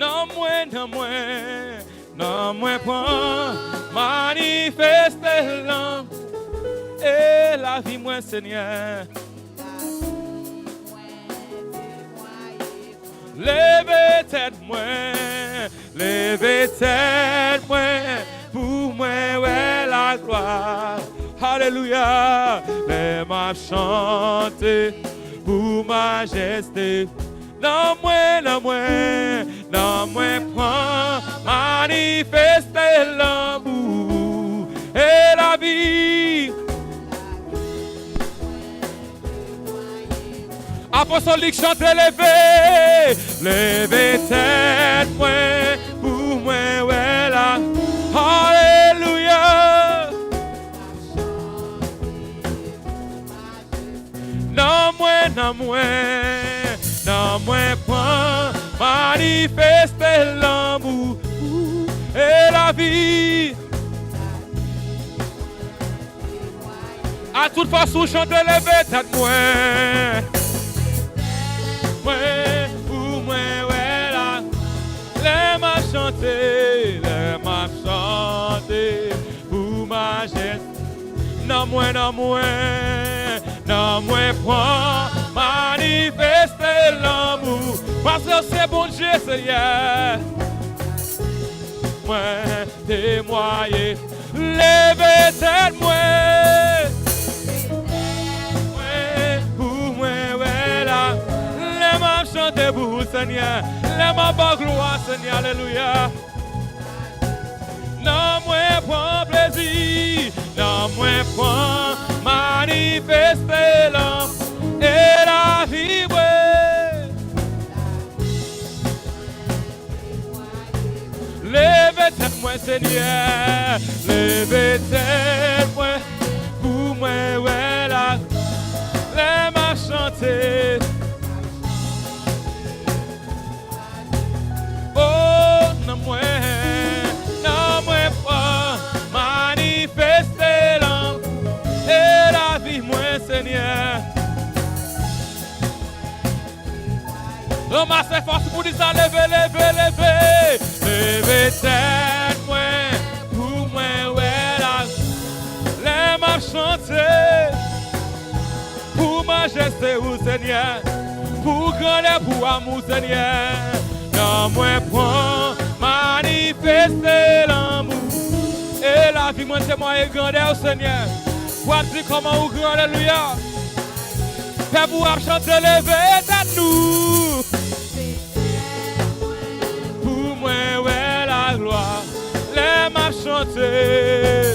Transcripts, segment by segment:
non moins point manifester l'homme et la vie moi Seigneur. Levez tête moi pour moi ouais la gloire. Alléluia. Les m'a chanter pour majesté. Non moins point manifester l'amour et la vie. Apostolique chante levez tête moi pour moi ouais la. Alléluia. Non moins point manifester l'amour et la vie. À toute façon chante levez tête moi pour moi ouais là. Les m'a chanter pour majesté. Non moins point manifester l'amour parce que c'est bon Dieu Seigneur. Moi témoigner levez tête moi pour moi ouais là. Les m'a chanter pour vous Seigneur, les m'a pas gloire Seigneur. Alléluia. Non moins point plaisir, non moins point manifester l'homme et la vie. Levez tête moi Seigneur, levez tête moi pour moi ouais là. Les m'a chanter. Oh non moins pas manifester l'homme et la vie moi Seigneur. Ramassez force pour dire ça, levez tête moi pour moi ouais là. Les m'a chanter pour majesté ou Seigneur, pour grandeur, pour amour Seigneur. Non moins point manifester l'amour et la vie moi témoin et grandeur Seigneur. Voici comment vous grand alléluia. Fais vous chanter lever tête nous. Pour moi ouais la gloire. Les m'a chanter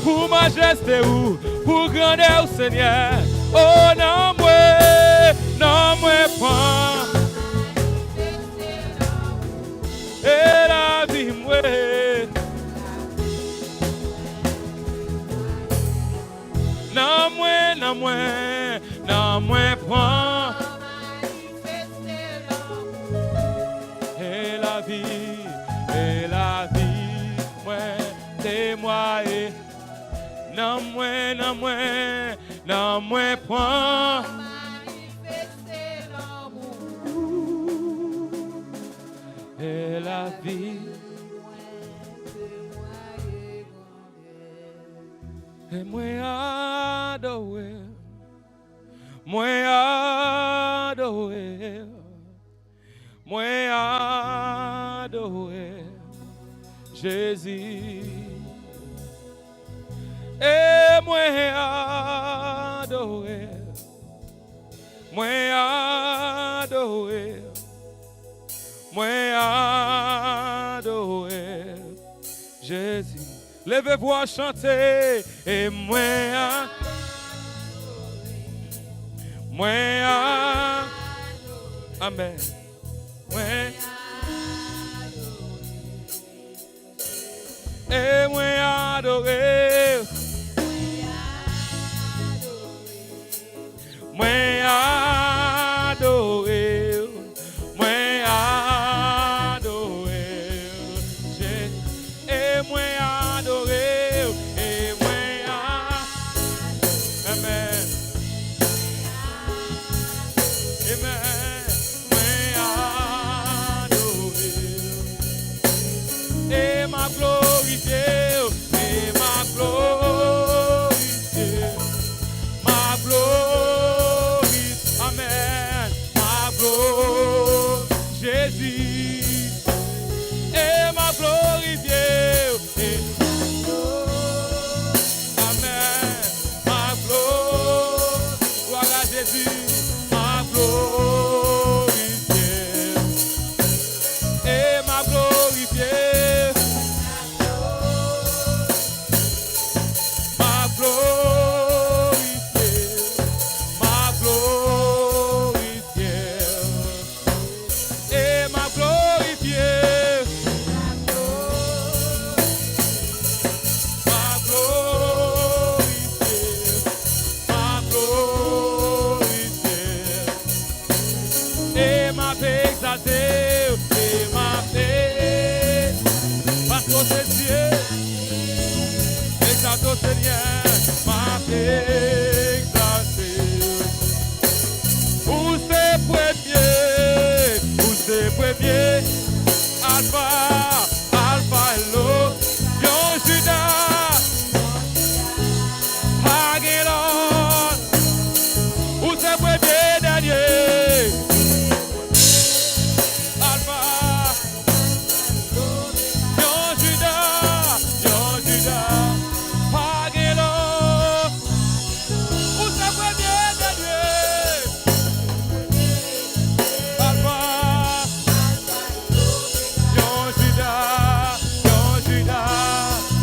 pour majesté ou pour grandeur Seigneur. Oh non moins point et la vie moi. Non moins point et la vie moi témoigner. Non moins point et la vie. Et moi adoré, Jésus. Et moi adoré, Jésus. Levez-vous à chanter et moi amen. Et moi adoré, moi adoré, et moi adoré, et moi amen. Amen. Jésus, et m'a glorifié. Amen, ma gloire à Jésus, ma glorifié, et m'a glorifié. Ma glorifié, ma glorifié, et m'a glorifié. Ma glorifié, ma glorifié, et m'a exalté, et m'a fait, parce que c'est Dieu. Exalte au Seigneur, m'a exalté. Où c'est premier, Alpha, Alpha et l'Oméga, Judas, Hagilon. Où c'est premier, dernier, Alpha, Judas, Hagilon. Où c'est premier, dernier, Alpha, Judas,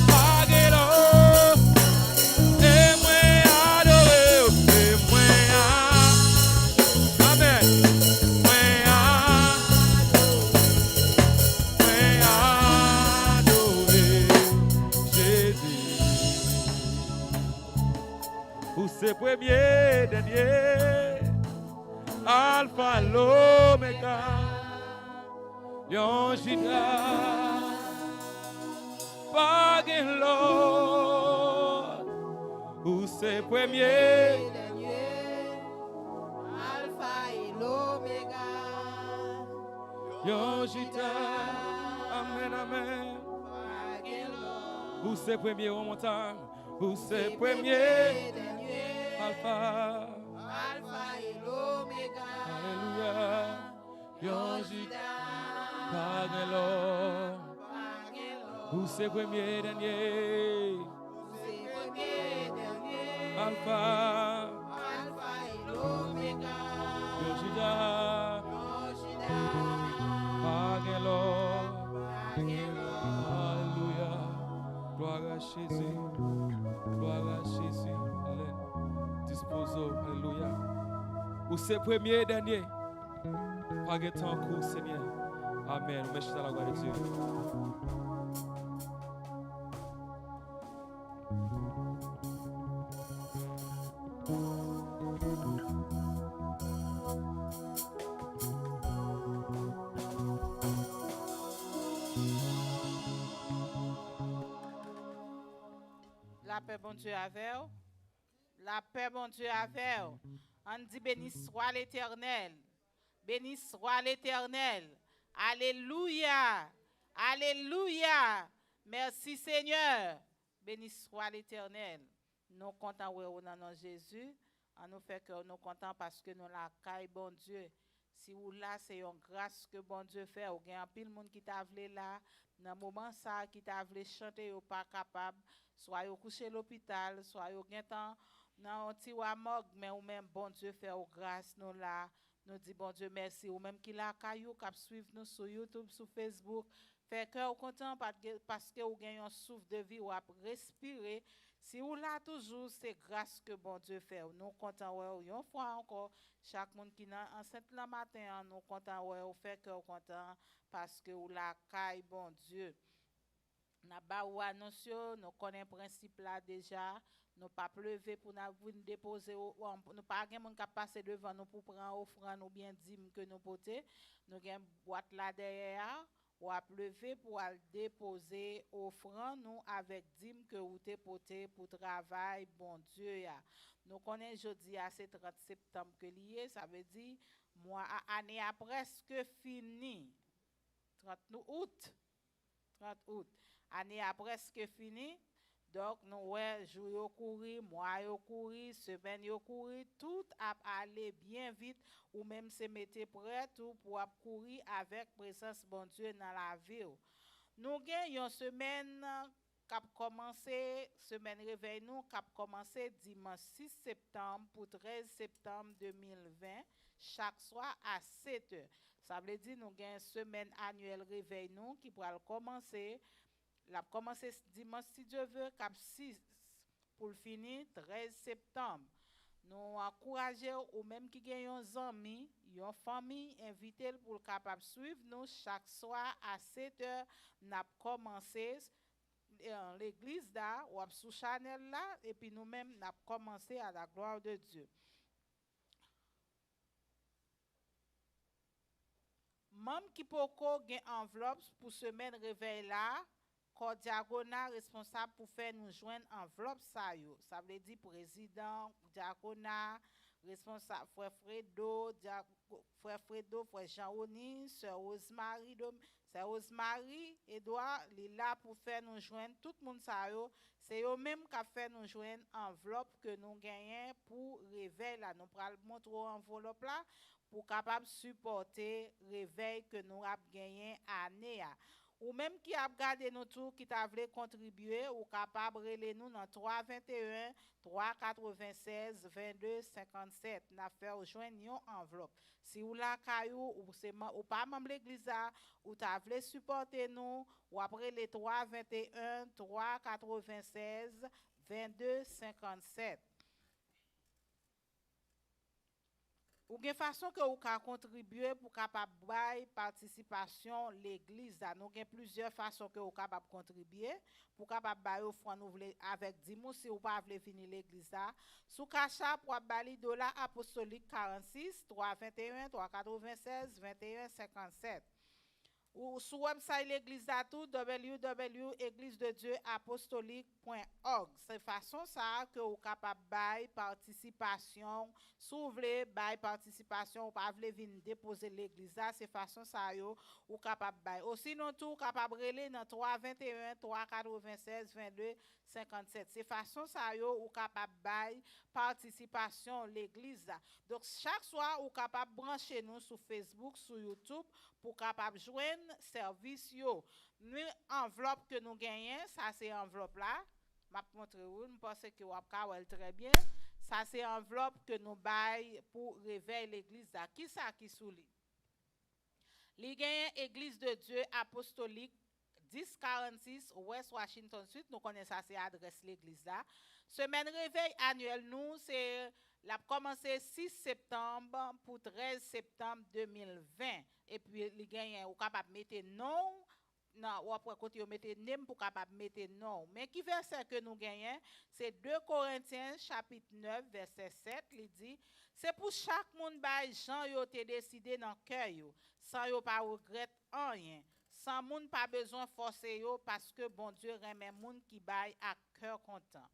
Hagilon. Et moi adoré, et moi amen, moi adoré Jésus. Où c'est premier, dernier, Alpha, l'Oméga, Yon Judas, pas gain l'autre. Où c'est premier, Alpha et l'Oméga. Yon Judas, amen, amen. Où c'est premier, one more time. Où c'est premier, Alpha, Alpha et l'Oméga. alléluia. Yon Judas, pas gain l'autre. Où c'est premier, dernier, C'est premier, dernier. Alpha, Alpha et l'Oméga. Yon Judas, Judas, pas gain l'autre. Alléluia. Gloire à Jésus. Gloire à Jésus. Disposo. Alléluia. Où c'est premier, dernier. Pas de temps court, Seigneur. Amen. Merci à la gloire de Dieu. la paix, bon Dieu, avec vous. La paix, bon Dieu, avec vous. On dit béni soit l'Éternel. Béni soit l'Éternel. Alléluia. Alléluia. Merci Seigneur. Béni soit l'Éternel. Nous comptons au nom de Jésus. On nous fait que nous comptons parce que nous la caille, bon Dieu. Si vous là, c'est une grâce que bon Dieu fait. Ou bien pile monde qui t'a voulu là, dans le moment ça, qui t'a voulu chanter, ou pas capable, soit au couché à l'hôpital, soit au temps dans un petit morgue, mais ou même bon Dieu fait aux grâce nous là. Nous dit bon Dieu merci. Ou même qui la caillou, qui suivre nous sur YouTube, sur Facebook. Fait que vous content parce que vous gagnez un souffle de vie ou à respirer. Si vous là toujours, c'est grâce que bon Dieu fait. Nous comptons une fois encore, chaque monde qui est enceinte le matin, nous comptons ouais, fait que vous content parce que vous la caille bon Dieu. N'a pas ou annonce, nous connaissons le principe là déjà. Nous pas lever pour nous déposer, nous pas gen moun qui passer devant nous pour prendre offrande ou bien dîme que nous porter. Nous gen boîte là derrière. Ou à lever pour aller déposer offrande nous avec dîme que vous te porté pour travail bon Dieu ya. Nous connaissons jeudi à 30 septembre que lié, ça veut dire mois année a presque fini. 30 août. 30 août. Année a presque fini. Donc, nous, ouais, jour yo couru, mois yo couru, semaine yo couru, tout a allé bien vite, ou même se mettre prêt tout pour ap courir avec présence bon Dieu dans la vie. Nous gagnons une semaine qui a commencé, semaine réveil nous, qui a commencé dimanche 6 septembre pour 13 septembre 2020, chaque soir à 7 heures. Ça veut dire nous gagnons une semaine annuelle réveil nous qui pourra commencer. La commencer dimanche si Dieu veut, cap 6 pour le finir 13 septembre. Nous encourageons ou même qui gagne un ami, une famille, inviter pour capable suivre nous chaque soir à 7 heures. N'a commencé l'église là ou sous Chanel là et puis nous-mêmes n'a commencé à la gloire de Dieu. Même qui poko gen enveloppe pour semaine réveil là, diagonal responsable pour faire nous joindre enveloppe ça yo. Ça veut dire président, diagonal, responsable frère Fredo, frère Jean-Oni, sœur Rosemary, sœur Rosemary, Edouard, il est là pour faire nous joindre tout le monde ça yo. C'est eux même qui fait nous joindre enveloppe que nous gagnons pour réveil là. Nous pral montrer enveloppe là pour capable supporter réveil que nous avons gagné année. Ou même qui a gardé nous tout, qui t'a voulu contribuer, ou capable de nous dans 321 396 22 57. N'a fait joindre une enveloppe. Si vous la caillou ou pas membre l'église ou t'a voulu supporter nous ou après les 321 396 22 57. Ou gen façon que ou ka contribuer pour capable bail participation l'église là. Nous gen plusieurs façons que ou capable contribuer pour capable bail offrande nous voulez avec 10 mou si ou pas voulez venir l'église là. Sous cacha pour bali dollar apostolique 46 321 396 21 57. Ou sur website l'église là tout www.églisededieupostolique.org. C'est façon ça que vous capable bail participation, s'ouvrir bail participation ou pas vle venir déposer l'église là, c'est façon ça yo ou capable bail. Aussi non tout capable reler dans 321 396 22 57. C'est façon ça yo ou capable bail participation l'église là. Donc chaque soir ou capable brancher nous sur Facebook, sur YouTube pour capable joindre service yo. Nous enveloppe que nous gagnons, ça c'est enveloppe là. M'a montré vous, je pense que vous avez très bien. Ça c'est enveloppe que nous bail pour réveiller l'église là. Qui ça qui sous lui? Li gagne église de Dieu apostolique 1046 West Washington Street, nous connaissons ça c'est adresse l'église là. Semaine réveil annuel nous c'est l'a commencé 6 septembre pour 13 septembre 2020 et puis li gagne ou capable mettre non non ou après côté mettre nem pour capable mettre non mais qui verset que nous gagnons c'est 2 Corinthiens chapitre 9 verset 7 il dit c'est pour chaque monde bail Jean yo te décidé dans cœur yo sans yo pas regret rien sans monde pas besoin forcer yo parce que bon Dieu remet monde qui bail à cœur content.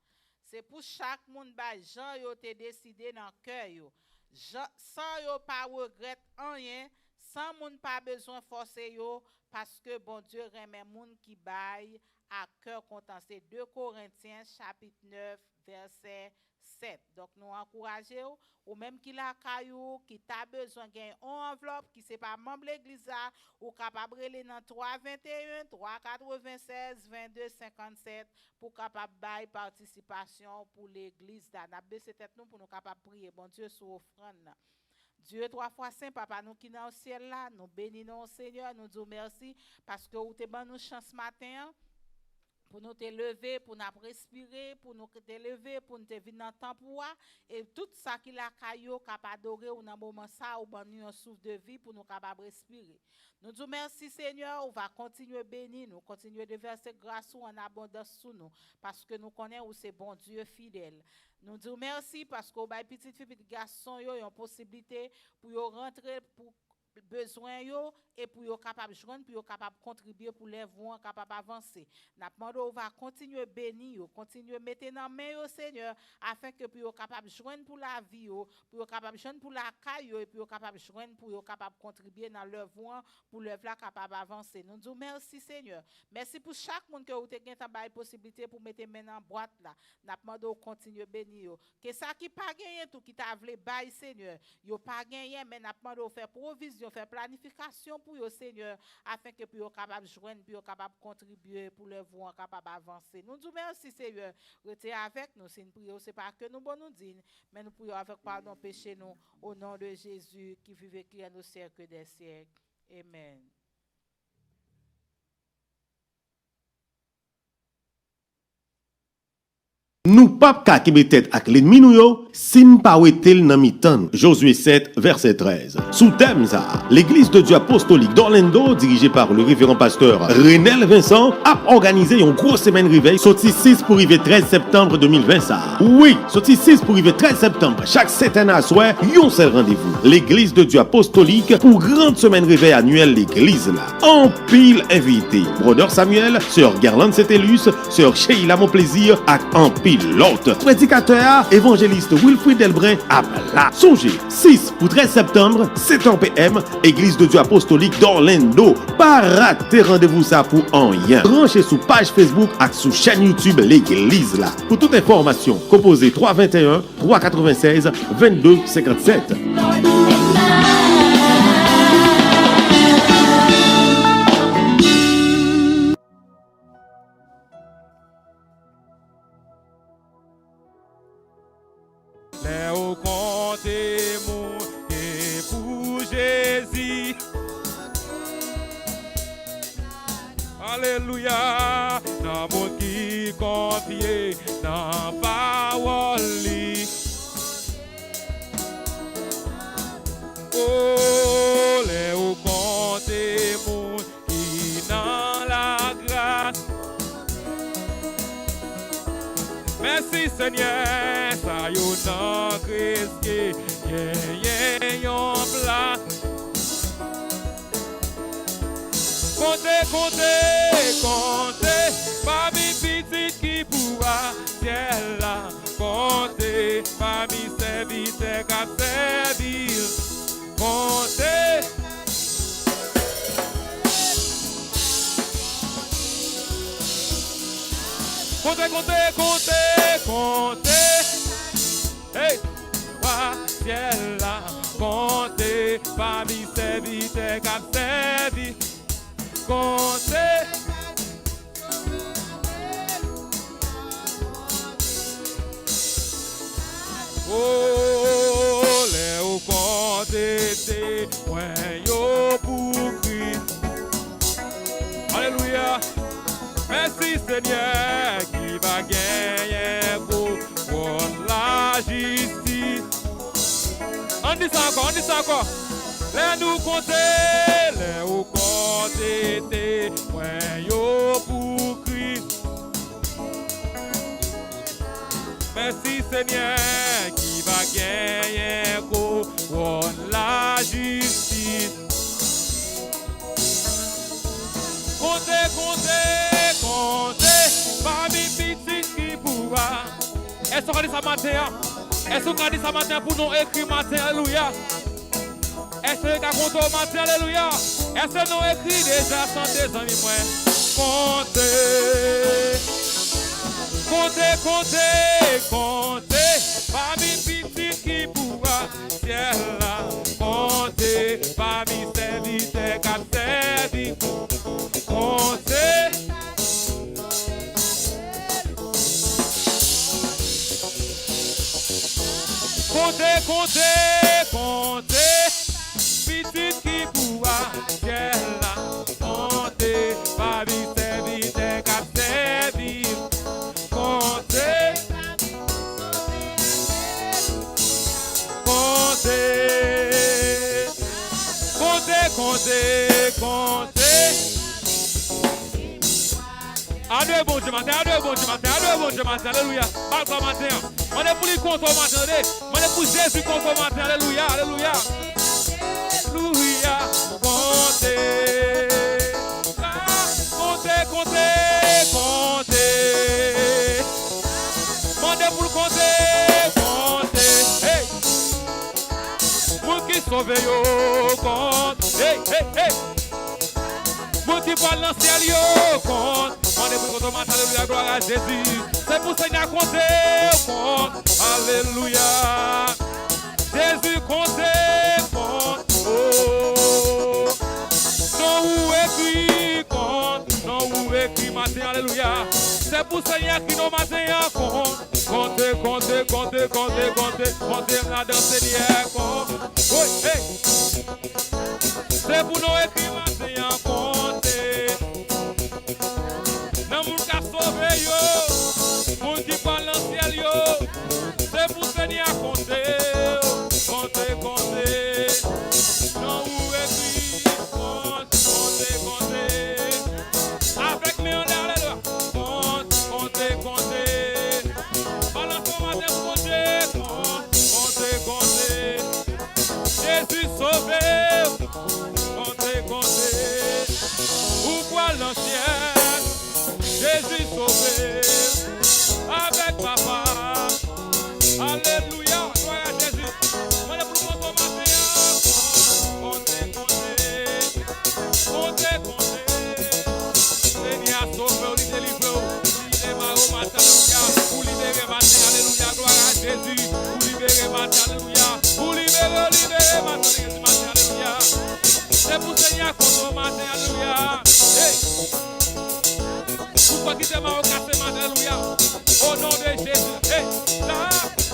C'est pour chaque monde ba Jean yo te décidé dans cœur yo. Sans yo pas regret rien, sans monde pas besoin forcer yo parce que bon Dieu remet monde qui baille à cœur content. C'est 2 Corinthiens chapitre 9 verset 7. Donc nous encourageons ou même qui la caillou qui t'a besoin gagne une enveloppe qui c'est pas membre l'église ou capable aller dans 321 396 22 57 pour capable bail participation pour l'église là. N'a baissé tête nous pour nous capable prier bon Dieu sur offrande. Dieu 3 fois saint papa nous qui dans le ciel là, nous bénissons Seigneur, nous disons merci parce que vous te ban nous chance matin pour nous te lever, pour nous respirer, pour nous te lever, pour nous te venir dans le temps pour et tout ça qui la caillou capable adorer ou dans moment ça ou ban nous un souffle de vie pour nous capable respirer. Nous disons merci Seigneur, on va continuer bénir nous, continuer de verser grâce ou en abondance sur nous parce que nous connaissons où c'est bon Dieu fidèle. Nous disons merci parce que au petit fille petit garçon yo une possibilité pour yo rentrer pour besoin yo et pour yo capable joindre pour yo capable contribuer pour les voix capable avancer. N'a demandé on va continuer bénir yo, continuer mettre dans main yo Seigneur afin que pour yo capable joindre pour la vie yo, pour yo capable joindre pour la caille yo et pour yo capable joindre pour yo capable contribuer dans leur voix pour leur là capable avancer. Nous disons merci Seigneur. Merci pour chaque monde que vous te gain ta possibilité pour mettre main dans boîte là. N'a demandé on continue bénir yo. Que ça qui pas gagné tout qui t'a voulu bail Seigneur, yo pas gagné mais n'a demandé on faire provision, faire planification pour yo Seigneur afin que pour yo capable joindre, pour yo capable contribuer pour le voix capable avancer. Nous disons merci Seigneur. Restez avec nous, c'est une prière, c'est pas que nous bon nous dire, mais nous prions avec pardon péché nous au nom de Jésus qui vit et qui est au siècle des siècles. Amen. Nous pas qu'à qui tête avec l'ennemi nous yo, sim pa wetel nan mitan. Josué 7 verset 13. Sous thème ça, l'église de Dieu apostolique d'Orlando dirigée par le révérend pasteur Renel Vincent a organisé une grosse semaine réveil sorti 6 pour arriver 13 septembre 2020 ça. Oui, sorti 6 pour arriver 13 septembre. Chaque 7 ans à soir, yon seul rendez-vous. L'église de Dieu apostolique pour grande semaine réveil annuelle l'église là. En pile invité. Brother Samuel, sœur Garland Setelus, sœur Sheila Monplaisir ak en pile l'autre. Prédicateur évangéliste Wilfried Delbrin à la. Songez, 6 pour 13 septembre, 7h PM, Église de Dieu apostolique d'Orlando. Pas rater rendez-vous ça pour en rien. Branchez sous page Facebook et sous chaîne YouTube l'église là. Pour toute information, composez 321 396 22 57. Léo comptez mon et pour Jésus. Alléluia. Dans mon qui confie dans parole. Oh, Léo comptez mon qui dans la grâce. Merci Seigneur, ça y est dans Christ, yon plat. Comptez, comptez, comptez, parmi petites qui pourra ciel là. Comptez, parmi serviteurs qui servir. Comptez. Comptez, comptez, comptez, comptez. Hey, wa ciel là, comptez parmi serviteurs qui servi. Comptez. Oh, les comptez témoins yo pour Christ. Alléluia. Merci Seigneur qui va gagner pour la justice. On dit ça encore. Les nous compter, les nous compter témoins yo pour Christ. Merci Seigneur qui va gagner pour la justice. Comptez, comptez, comptez, parmi petites qui pourra. Est-ce qu'on a dit ça matin? Est-ce qu'on a dit ça matin pour nous écrire matin? Alléluia. Est-ce qu'on a compté matin? Alléluia. Est-ce que nous écrit déjà sans tes amis? Comptez, comptez, comptez, comptez, parmi petites qui pourra. Ciel là, comptez, parmi serviteurs qui servi. Comptez. Comptez, comptez, comptez, petite qui pourra, ciel là, comptez, parmi serviteurs qui servi. Comptez, comptez, comptez, comptez, comptez. Adieu bon Dieu matin, adieu bon Dieu matin, adieu bon Dieu matin, alléluia. Parle matin. On est pour lui contre matin, on est pour Jésus contre matin, alléluia, alléluia. Alléluia. sauvé yo compte. Hey, hey, hey. Moun qui parle dans le ciel yo compte. On est pour qu'on tombe, alléluia, gloire à Jésus. C'est pour Seigneur compter compte. Alléluia. Jésus compter compte. Oh. Non ou écrit compte. Non ou écrit matin, alléluia. C'est pour Seigneur qui nous matin compte. Comptez, comptez, comptez, comptez, comptez, comptez la danse Seigneur compte. Oui, hey. C'est pour nous écrire matin compter. Non moun ka sauvé yo, moun qui parle dans le ciel yo. C'est pour Seigneur compter, comptez, comptez. Non ou écrit compte, comptez, comptez. Avec mes en l'air, alléluia. Compte, comptez, comptez. Balance ton matin, comptez, comptez, comptez. Jésus sauvé, comptez, comptez. Pourquoi l'ancien Jésus sauvé avec papa. Alléluia, gloire à Jésus. On est pour le bon matin. Comptez, comptez. Comptez, comptez. Seigneur sauvé, il délivre. Il démarre au matin, alléluia. Pour libérer matin, alléluia, gloire à Jésus. Pour libérer matin, alléluia. Pour libérer matin, alléluia. C'est pour Seigneur qu'on au matin, alléluia. Hey. Pourquoi quitter ma casse matin, alléluia. Au nom de Jésus. Hey. Là,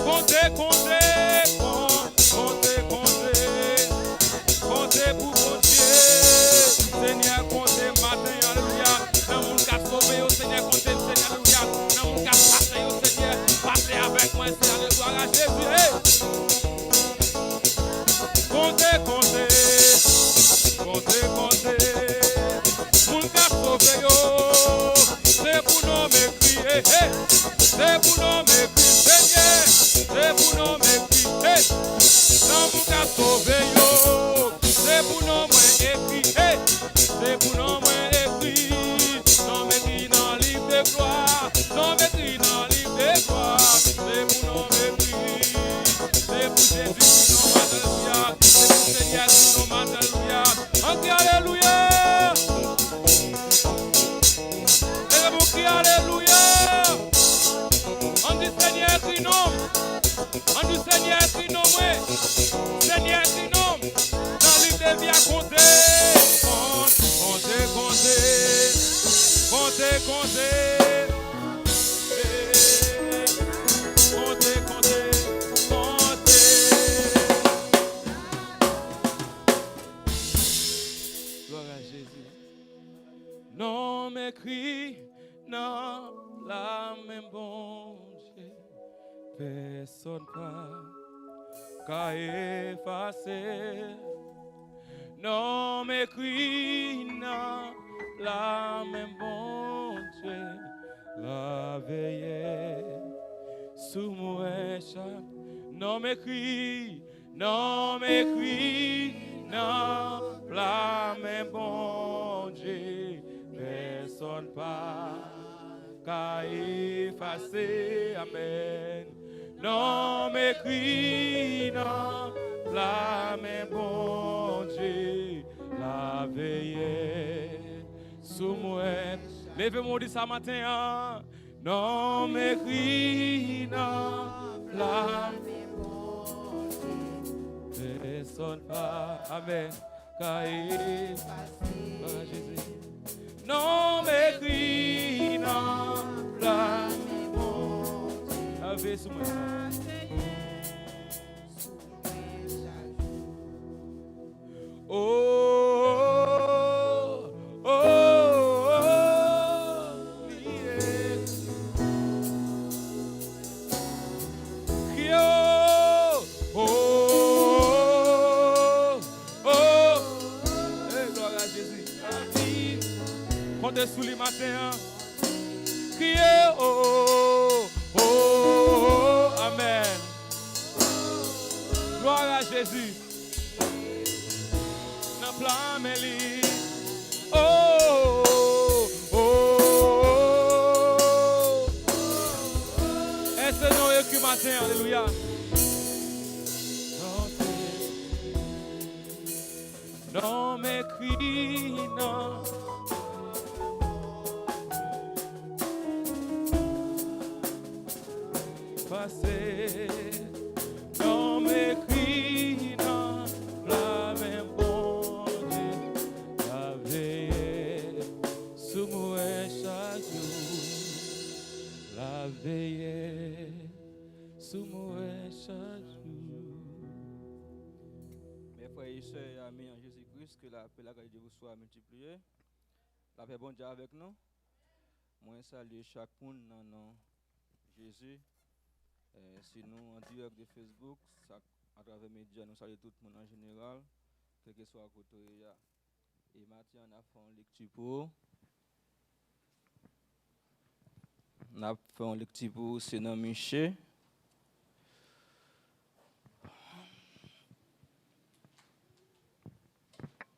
comptez, comptez, comptez, comptez. Comptez pour mon Dieu. Seigneur, comptez matin, alléluia. Dans mon cas sauvé, au Seigneur, comptez, Seigneur, alléluia. Dans mon cas passé, au Seigneur, passez avec moi, Seigneur, gloire à Jésus. Hey. Comptez, comptez. Comptez, comptez. Mon cas sauvé, yo. C'est pour nous m'écrire. Hey. C'est pour nous m'écrire, Seigneur. C'est pour nous m'écrire. Hey. Dans mon cas sauvé, yo. C'est pour nous m'écrire. Hey. C'est pour nous m'écrire. Non m'écrire dans le livre de gloire. Non m'écrire dans le livre de gloire. C'est pour nous m'écrire. C'est pour Jésus qui nous m'a alléluia. C'est pour Seigneur qui nous m'a alléluia. Encore alléluia. C'est pour qui alléluia. On dit Seigneur qui nous. On dit Seigneur qui nous. Seigneur qui nous. Dans le livre de vie à compter. Comptez, comptez. Comptez, comptez. Comptez, comptez. Comptez. Gloire à Jésus. Non m'écrit, non la même bon Dieu. Personne pas qu'à effacer. Non m'écrit, non la même bon Dieu. La veille sous moi échappe. Non m'écrit, non m'écrit, non la même bon Dieu. Personne pas qu'à effacer. Amen. Non m'écrit, non la même bon Dieu. La veille sous moi. Levez-moi dit ça matin. Non m'écrit, non la même bon Dieu. Personne pas. Amen. Qu'à effacer. Jésus. Non m'écrit, non la même bon Dieu. Avec sous moi. Oh, oh, oh, yeah. Oh, oh, hey, gloire à Jésus. Comptez sous les matins. Criez, oh, oh, oh, amen. Gloire à Jésus. Oh, oh, oh. Et c'est nous qui matin, alléluia. non. Passé, non m'écrit, non, la même bon Dieu, la veille, sous moi chaque jour, la veille, sous moi chaque jour. Mes frères et sœurs et amis en Jésus-Christ, que la paix de Dieu vous soit multipliée. La paix bon Dieu avec nous. Moi, salue chacun dans nom Jésus. Si nous en direct de Facebook, à travers les médias, nous saluons tout le monde en général, quel que soit à côté. Et maintenant, on a fait une lecture pour. On a fait une lecture pour c'est dans Michée.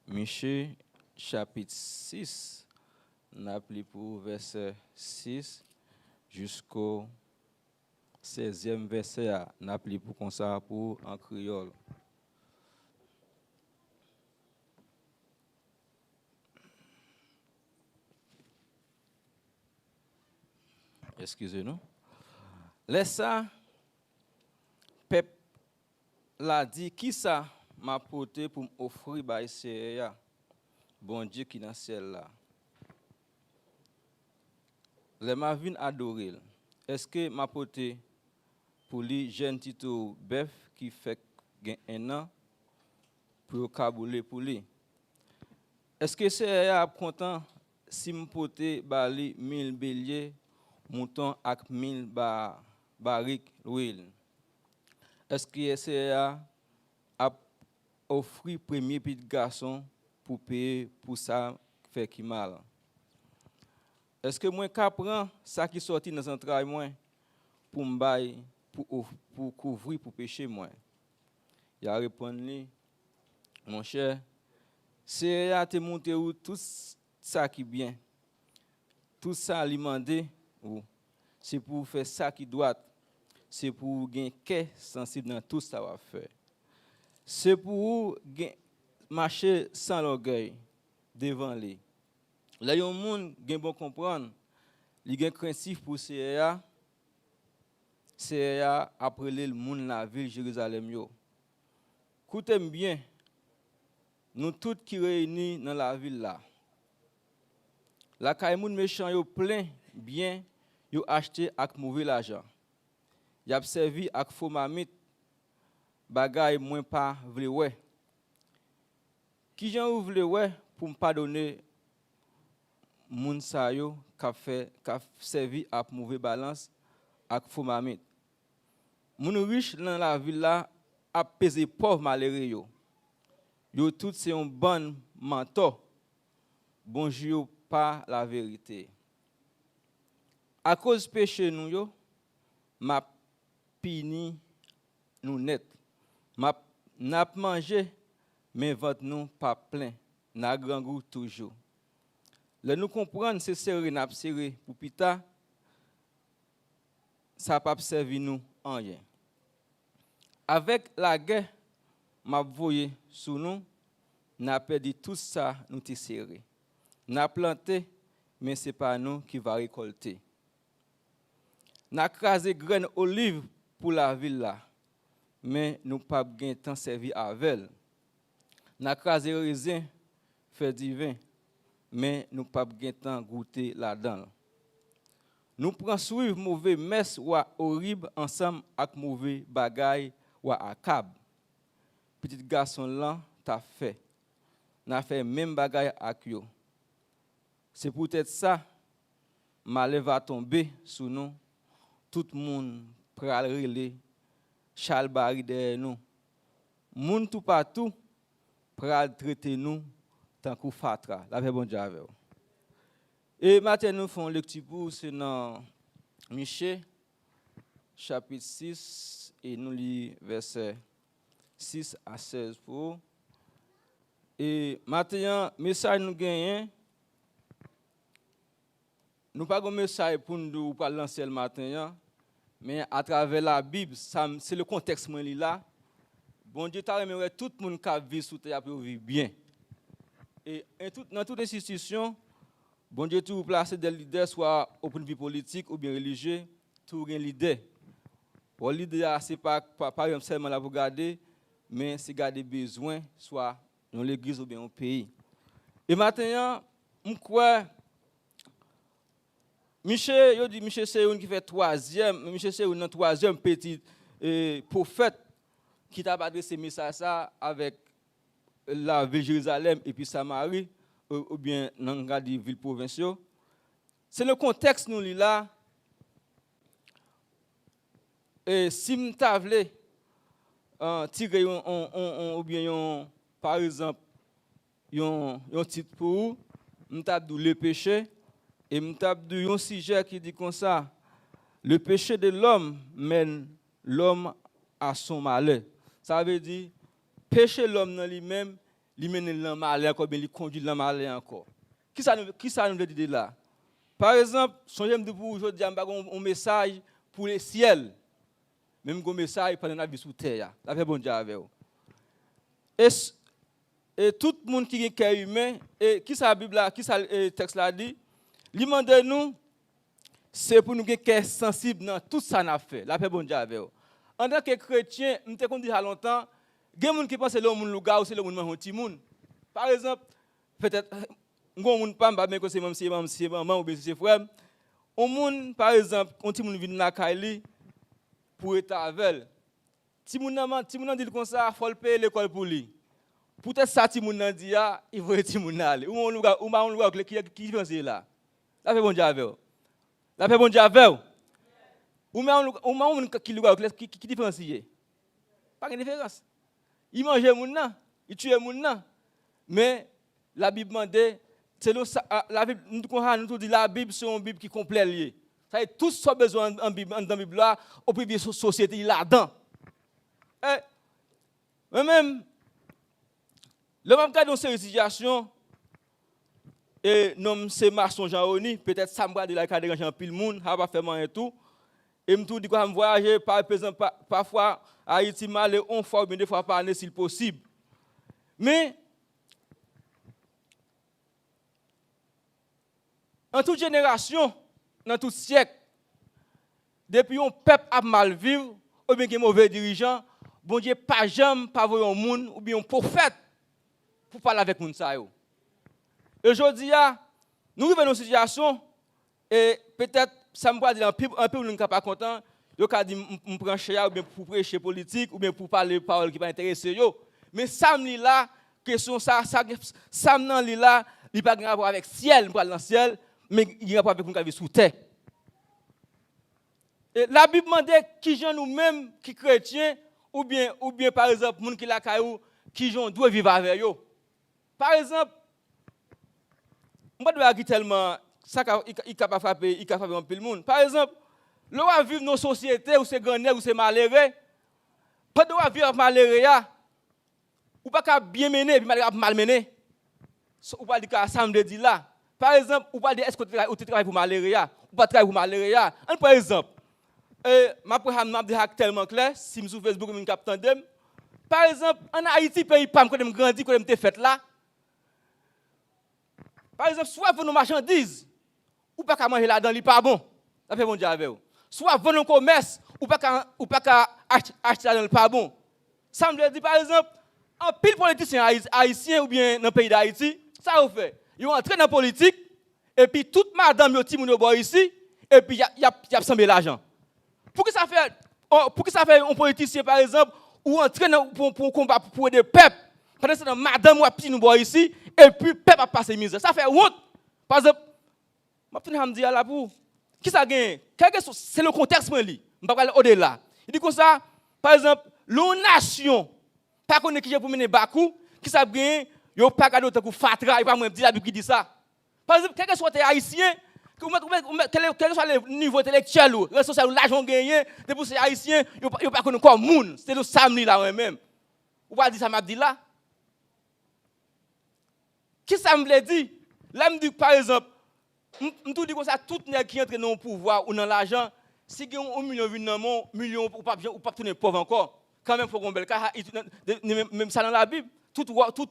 Michée, chapitre 6. On a appelé pour verset 6 jusqu'au 16e verset, on a appelé pour comme ça pour en créole. Excusez-nous. Laisse ça, Pep l'a dit, qui ça m'a porté pour m'offrir par CEA, bon Dieu qui dans le ciel là. Les m'a vinn adorer. Est-ce que m'a porté pour lui jeune Tito bœuf qui fait un an pour cabouler pour lui? Est-ce que c'est content si me porté bali 1000 béliers mouton avec 1000 barriques d'huile? Est-ce que c'est a offrir premier petit garçon pour payer pour ça fait qui mal? Est-ce que moi qu'apprend ça qui sorti dans un travail moi pour me pour couvrir pour pécher moi? Il a répondu, mon cher, c'est à te monter où tout ça qui bien, tout ça alimenté ou c'est pour faire ça qui doit, c'est pour gagner cœur sensible dans tout ça va faire. C'est pour marcher sans l'orgueil devant lui. Là, il y a un monde qui bon comprendre, il y a un principe pour CEA. CEA après le monde la ville Jérusalem yo. Écoutez bien, nous tous qui réunis dans la ville là. La caille moun méchant yo plein bien, yo acheté avec mauvais l'argent. Y a servi avec faux mamite, bagay moins pas vle ouais. Qui j'en ouvre le ouais pour me pardonner moun sa yo qu'a servi avec mauvais balance avec faux mamite. Moun riche dans la ville là a pesé pauvre malheureux yo. Yo tout c'est un bon mentor. Bonjour pas la vérité. À cause péché nous yo, m'a pini nous net. M'a n'a mangé mais ventre nous pas plein. N'a grand goût toujours. Le nous comprendre c'est serré n'a serré pour pita ça pas servi nous en rien. Avec la guerre m'a voyé sous nous n'a perdu tout ça nous t'y serré. N'a planté mais c'est pas nous qui va récolter. N'a crasé graine olive pour la ville là mais nous pas gain temps servi avec. N'a crasé raisin fait du vin mais nous pas gain temps goûter là-dedans. Nous prenons suivre mauvais messe ou horrible ensemble avec mauvais bagaille ou akab. Petit garçon là t'a fait. N'a fait même bagaille avec yo. C'est peut-être ça malheur va tomber sur nous. Tout le monde pral relé Charles Barry derrière nous. Moun tout partout pral traiter nous tant que fatra. La paix bon Dieu avec. Et maintenant nous faisons lecture pour c'est dans Michée chapitre 6 et nous lisons versets 6 à 16 pour. Et maintenant message nous gagnons. Nous pas un message pour nous pour lancer le matin, mais à travers la Bible, c'est le contexte là. Bon Dieu t'a remis tout le monde qui vit sous terre pour vivre bien. Et dans toute institution, bon Dieu, tout placer des leaders, soit au point de vue politique ou bien religieux, tout un leader. Le leader, ce n'est pas par exemple seulement là pour garder, mais c'est garder besoin, soit dans l'église ou bien au pays. Et maintenant, je crois, Michel c'est un qui fait Michel c'est un troisième petit prophète qui t'a adressé ce message avec la ville de Jérusalem et puis Samarie, ou bien dans les villes provinciales. C'est le contexte nous là. Et si nous voulons tirer ou bien par exemple un titre pour vous, nous avons le péché et nous avons un sujet qui dit comme ça: le péché de l'homme mène l'homme à son malheur. Ça veut dire péché l'homme dans lui-même, il mène l'homme malheur encore, bien il conduit l'homme malheur encore. Qui ça nous veut dire là? Par exemple, songez-moi pour aujourd'hui un message pour le ciel. Même un message pendant la vie sous terre. Ça fait bon Dieu avec vous. Et tout le monde qui est cœur humain, et qui ça la Bible là, qui ça le texte là dit, lui demande nous, c'est pour nous qui sommes sensibles dans tout ça qu'on a fait. La paix bon Dieu avec vous. En tant que chrétien, nous te dit il y a longtemps, il y a des gens qui pensent que c'est le monde ou c'est le monde qui est par exemple, peut-être, on ne pas mais que c'est maman ou bien c'est frère. On monde par exemple, on ti moun vinn na Kaili pour être avec. Ti moun nan dit comme ça, faut le payer l'école pour lui. Peut-être ça ti moun nan dit il faut ti moun aller. Ou on lugar qui pense là. La fait bon Dieu avec. La fait bon Dieu avec. Ou on qui lugar qui différencier. Pas de différence. Il mange moun nan, il tue moun nan. Mais la Bible demande, c'est la Bible nous dit la Bible c'est une Bible qui complète lié. Ça veut dire tout ce besoin dans la Bible là, au plus de société là-dedans. Moi-même, le même cas dans cette situation, et nom c'est Marson Jean-Oni, peut-être ça me de la cas de Jean pile monde, ça va faire mal et tout. Et me tout dit quand me voyager par exemple parfois à Haïti mal une fois ou bien deux fois par année s'il possible. Mais en toute génération, dans tout siècle, depuis un peuple a mal vivre, ou bien un mauvais dirigeant, bon Dieu pas jamais pas voir un monde ou bien un prophète pour parler avec moun sa yo. Et aujourd'hui, nous vivons dans une situation, et peut-être, ça me va dire un peu nous ne sommes pas contents, yo ka dit me prendre cher ou bien pour prêcher politique ou bien pour parler de paroles qui pas intéresser yo. Mais ça me là question ça me là, il pas rapport avec ciel, nous parle dans ciel, mais il y a rapport avec nous qui vivons sous terre. Et la Bible demande qui gens nous-mêmes qui chrétiens ou bien par exemple monde qui la caillou qui gens doit vivre avec yo. Par exemple, moi doit tellement ça il capable frapper, il capable un peu le monde. Par exemple, l'on va vivre dans une société où c'est grand ou c'est malheureux. Pas de vivre malheureux ou pas bien mener puis mal mener. Ou pas dire que ça me dit là. Par exemple, ou pas dire est-ce que tu travailles pour malheureux ou pas travailler pour malheureux. Par exemple, ma dit tellement clair si sur Facebook me capte dem. Par exemple, en Haïti pays pas quand me grandi quand me te fait là. Par exemple, soit pour nos marchandises ou pas manger là-dedans, il pas bon. Ça fait bon Dieu avec vous. Soit vendre un commerce ou pas acheter là-dedans, pas bon. Ça me dit par exemple, un pile politicien haïtien ou bien dans le pays d'Haïti, ça vous fait. Ils entrent dans la politique et puis toute madame yo ti moun yo boy ici et puis y a semblé l'argent. Pour que ça fait un politicien par exemple ou entrer pour combat pour des peuples pendant que madame ou petit nous boy ici et puis peuple a passé misère. Ça fait honte. Par exemple, je vais dire là pour qui ça gagne? C'est le contexte pour lui. Je ne vais pas au-delà. Il dit comme ça, par exemple, l'on nation, pas qu'on est qui pour mener Bakou, qui ça gagne, il n'y a pas de d'autre pour Fatra, il va me dire la Bible qui dit ça. Par exemple, quel que soit les haïtiens, quel que soit le niveau intellectuel, le social, l'argent gagné, depuis ces haïtiens, il n'y a pas qu'on est comme moun. C'est le samedi là même. Ou pas dire ça m'a dit là? Qui ça me dit? Là, me dit par exemple, je dis comme ça, tout nèg qui entre dans le pouvoir ou dans l'argent, si il y a 1 million dans mon million ou pas tourner pauvre encore, quand même, il faut qu'on bel cas, même ça dans la Bible. tout roi, tout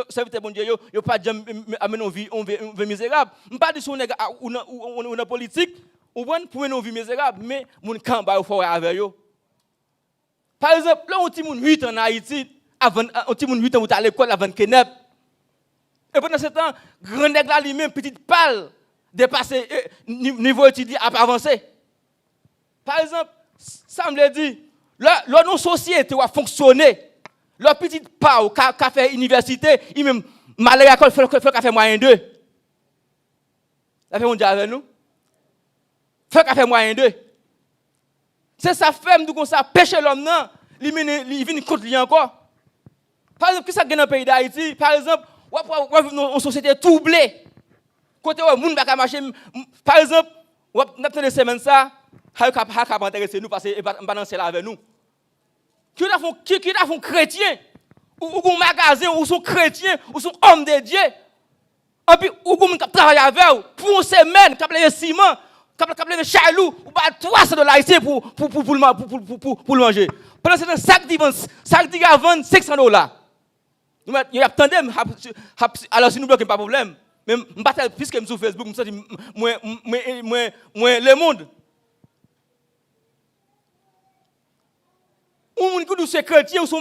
serviteur bon Dieu, yo pas amener une vie misérable. On pas dire si on est ou politique, ou pour une vie misérable, mais mon camp ba faut avec yo. Par exemple, là on dit mon 8 en Haïti, avant on dit mon 8 ans à l'école avant Kenep. Et pendant ce temps, grand nèg là lui-même petite pâle dépasser niveau étudiant a pas avancé. Par exemple, ça me dit, là nos sociétés va fonctionner. Leur petite part qu'a fait université, il même mal à l'école fait qu'a fait moyen 2. Ça fait mon Dieu avec nous. Fait qu'a fait moyen 2. C'est ça fait nous comme ça pêcher l'homme non, il vient contre lui encore. Par exemple, qui ça gagne dans le pays d'Haïti, par exemple, on vit dans une société troublée. Côté où monde pas marcher, par exemple, on n'a pas de semaine ça, ha ka intéressé nous parce que pas danser là avec nous. Qui a font chrétien, ou un magasin, ou sont chrétiens, ou sont hommes de Dieu. Et puis, ou qui travaille avec eux, pour une semaine, qui a le ciment, qui a le chalou, ou pas $300 ici pour le manger. Pendant ce temps, sac d'y vendre $600. Nous attendons, alors si nous bloquons pas de problème. Mais puisque je suis sur Facebook, je me le monde. Ou sont chrétiens, ou sont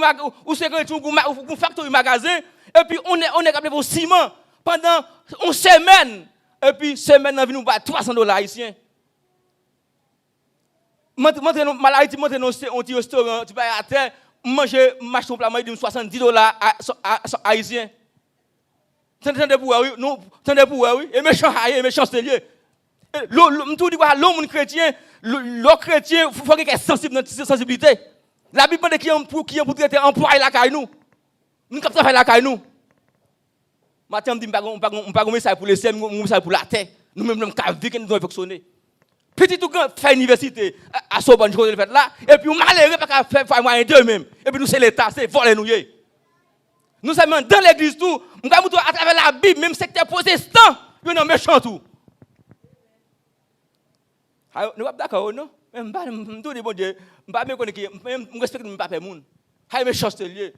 chrétiens, ou factory magasin, et puis on est capable de ciment pendant une semaine, et puis semaine, on va $300 haïtiens. Maintenant, Haïti, maintenant, on dit au restaurant, tu vas à terre, manger ton plat, de $70 haïtiens. Tendez pour oui, non, tendez pour oui, et méchant c'est lié. Tout dit quoi, l'homme chrétien, le chrétien, il faut qu'il ait sensibilité. La Bible dit qu'il y a pour traiter employé la caille nous. Nous captons faire la caille nous. Maintenant, on dit on pas un message pour les cieux, un message pour la terre. Nous même nous avons vu que nous devons fonctionner. Petit tout grand fait université à Sorbonne, je fait là, et puis on malheureux pas faire moyen d'eux même. Et puis nous c'est l'état, c'est voler nous. Nous sommes dans l'église tout, nous avons à travers la Bible, même secteur protestant, nous sommes méchants tout. Nous sommes d'accord non? Même pas tout dit bon Dieu, pas me connaître même respecte même pas monde. Hay méchant c'est lié.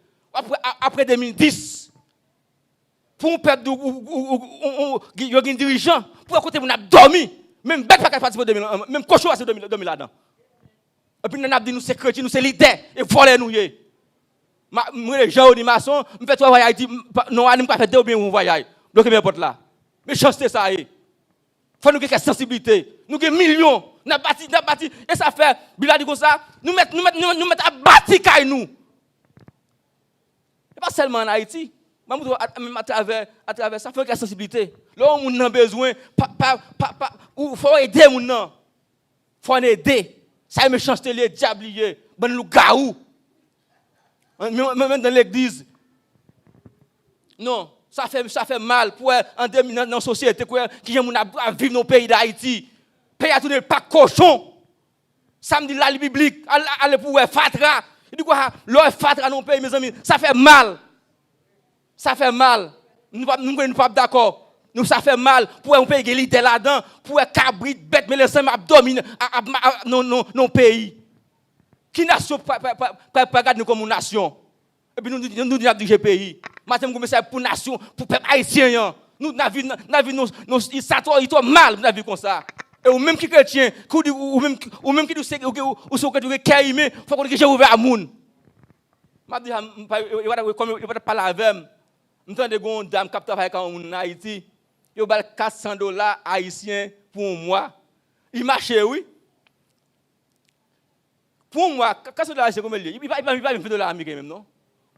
Après 2010 pour un peuple ou un dirigeant pour côté on a dormi, même bête pas participer 2000, même cochon c'est 2000 là-dedans. Et puis on a dit nous c'est chrétien, nous c'est leader et voler nous yé. Moi les gens di maçon, me fait travail Haïti non on pas fait deux bien on voyage. Donc bien porte là. Méchant c'est ça y. Faut nous quelque sensibilité. Nous avons millions, nous avons bâti, et ça fait, Bible dit comme ça, nous mettons à bâtir caille nous. Et pas seulement en Haïti, même à travers ça, il faut qu'il y ait sensibilité. Là où on a besoin, il faut aider les gens. Il faut aider. Ça est méchanceté, les diables, bon nous gaou. Même dans l'église. Non. Ça fait mal pour dans la société qui vient à vivre dans le pays d'Haïti. Le pays a tourné pas cochon. Samedi, la biblique, allez pour fatra. Il dit quoi? L'eau fatra dans le pays, mes amis. Ça fait mal. Ça fait mal. Nous ne sommes pas d'accord. Ça fait mal pour un pays qui est leader là-dedans, pour un cabrit, bête, mais les femmes abdominent dans le pays. Qui nation pas regarder nous comme une nation? Et puis nous disons que pays. Maintenant, nous sommes pour nation, pour peuple haïtien. Nous avons nos mal, nous avons comme ça. Et ou même qui chrétien, ou même qui nous sait ou sont que il faut que j'ai ouvert à moun. M'a dit il va parler avec moi. Nous avons des grandes dames qui travaillent en Haïti. Ils ont $400 haïtiens pour moi. Il marche oui. Pour moi, $400 c'est comme il dit. Il va me faire $20 américains même non.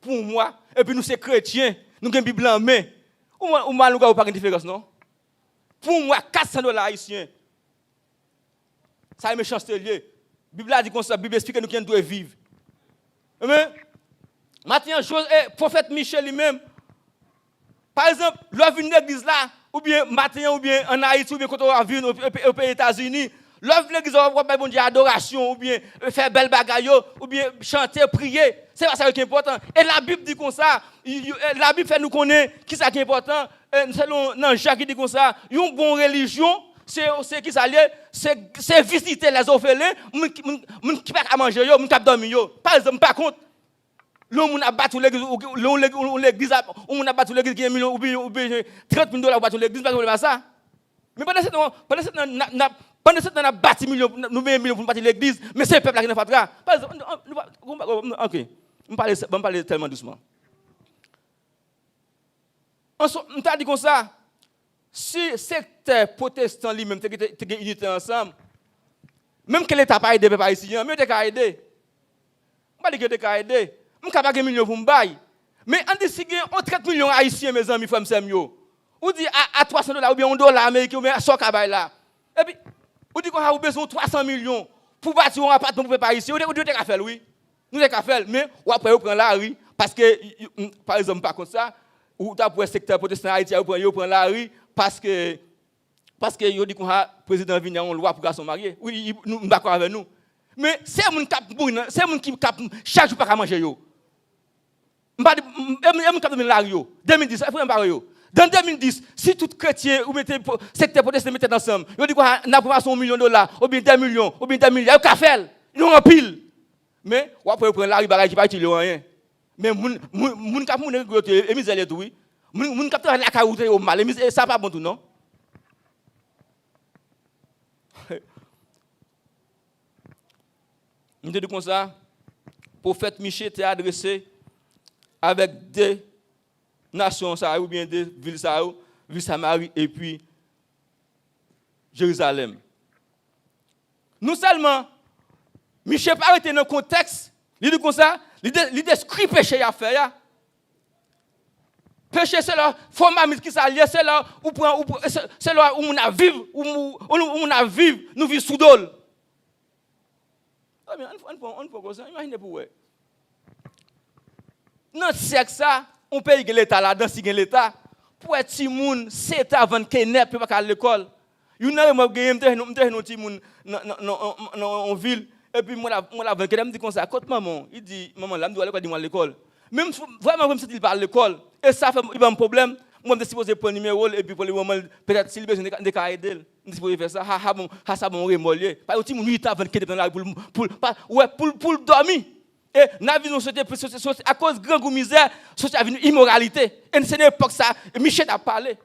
Pour moi, et puis nous sommes chrétiens, nous avons une Bible en main. Ou nous n'avons pas de différence, non? Pour moi, $400 haïtiens. Ça est méchanceté lié. La Bible a dit comme ça, la Bible explique que nous devons vivre. Amen. Maintenant, le prophète Michel lui-même, par exemple, l'œuvre d'une église là, ou bien maintenant, ou bien en Haïti, ou bien quand on va vivre aux pays États-Unis, l'œuvre de l'église, on va faire bon Dieu adoration, ou bien faire belle bagaille, ou bien chanter, prier. C'est pas ça qui est important. Et la Bible dit comme ça. La Bible fait nous connaître qui ça qui est important. Selon Jacques qui dit comme ça, une bonne religion, c'est qui ça lié, c'est visiter les orphelins, qui pas à manger yo, qui dormir yo. Par exemple, par contre, l'on a battu l'église, l'église, on a battu l'église qui est $1 million ou bien $30,000 battu l'église, pas ça. Mais pendant ce temps, on a bâti millions, nous $1 million pour bâtir l'église, mais c'est le peuple qui ne fait pas. Ok, on parle tellement doucement. On t'a dit comme ça, si secteur protestant lui-même était unité ensemble, même que l'État n'a pas aidé les Haïtiens, mais il a aidé. Je ne dis pas qu'il a aidé. Je ne sais pas millions pour me bailler. Mais on dit si on 30 millions haïtiens, mes amis, frères, ou dit à $300 ou bien $1 américain ou bien à 100 cabay là. Et puis, on dit qu'on a besoin de 300 millions pour bâtir un appartement pour les Haïtiens. On dit qu'on a fait, oui. Nous avons fait, mais après, on prend la rue. Parce que, par exemple, pas comme ça, ou pour le secteur protestant haïtien, on prend la rue parce que on dit qu'on a président vient en loi pour garçon marié. Oui, nous sommes d'accord avec nous. Mais c'est mon qui cap chaque jour pas manger yo. M'pa cap la rue 2010, faut pas yo. Dans 2010, si tout chrétien ou mettez secteur protestant mettez ensemble, on dit qu'on a approbation $1 million ou bien 2 millions ou bien 2 milliards, on fait. Ils ont en pile. Mais on après prendre la rue bagage qui pas utile rien. Mais moun cap moun et misère tout oui. Moun cap la caroute au mal, ça pas bon tout non. Nous disons comme ça, le prophète Michée était adressé avec des nations, ou bien des villes, ville Samarie et puis Jérusalem. Non seulement, Michée pas été dans le contexte, il dit comme ça, il décrit péché à faire. Péché, c'est là, format qui s'allie, c'est là où on a vivre, où on a vivre, nous vivons sous dol. On peut comme ça, imaginez pour vous. Dans ce sexe, on paye l'État là-dedans, si l'État, pour être si moun, c'est avant qu'il n'ait pas à l'école. Il y a un petit moun en ville, et puis moi, la me dit comme ça, quand maman, il dit, maman, là, je dois aller à l'école. Même vraiment, même si il parle à l'école, et ça fait un problème, moi, je suis supposé prendre un numéro, et puis pour le moment, peut-être s'il besoin de aider, je suis supposé faire ça, ça bon remolier. Par exemple, mon 8 avant qu'il dans la pour dormir. Et la vie, à cause de grande misère, c'est une immoralité. Et c'est une époque ça, Michel a parlé.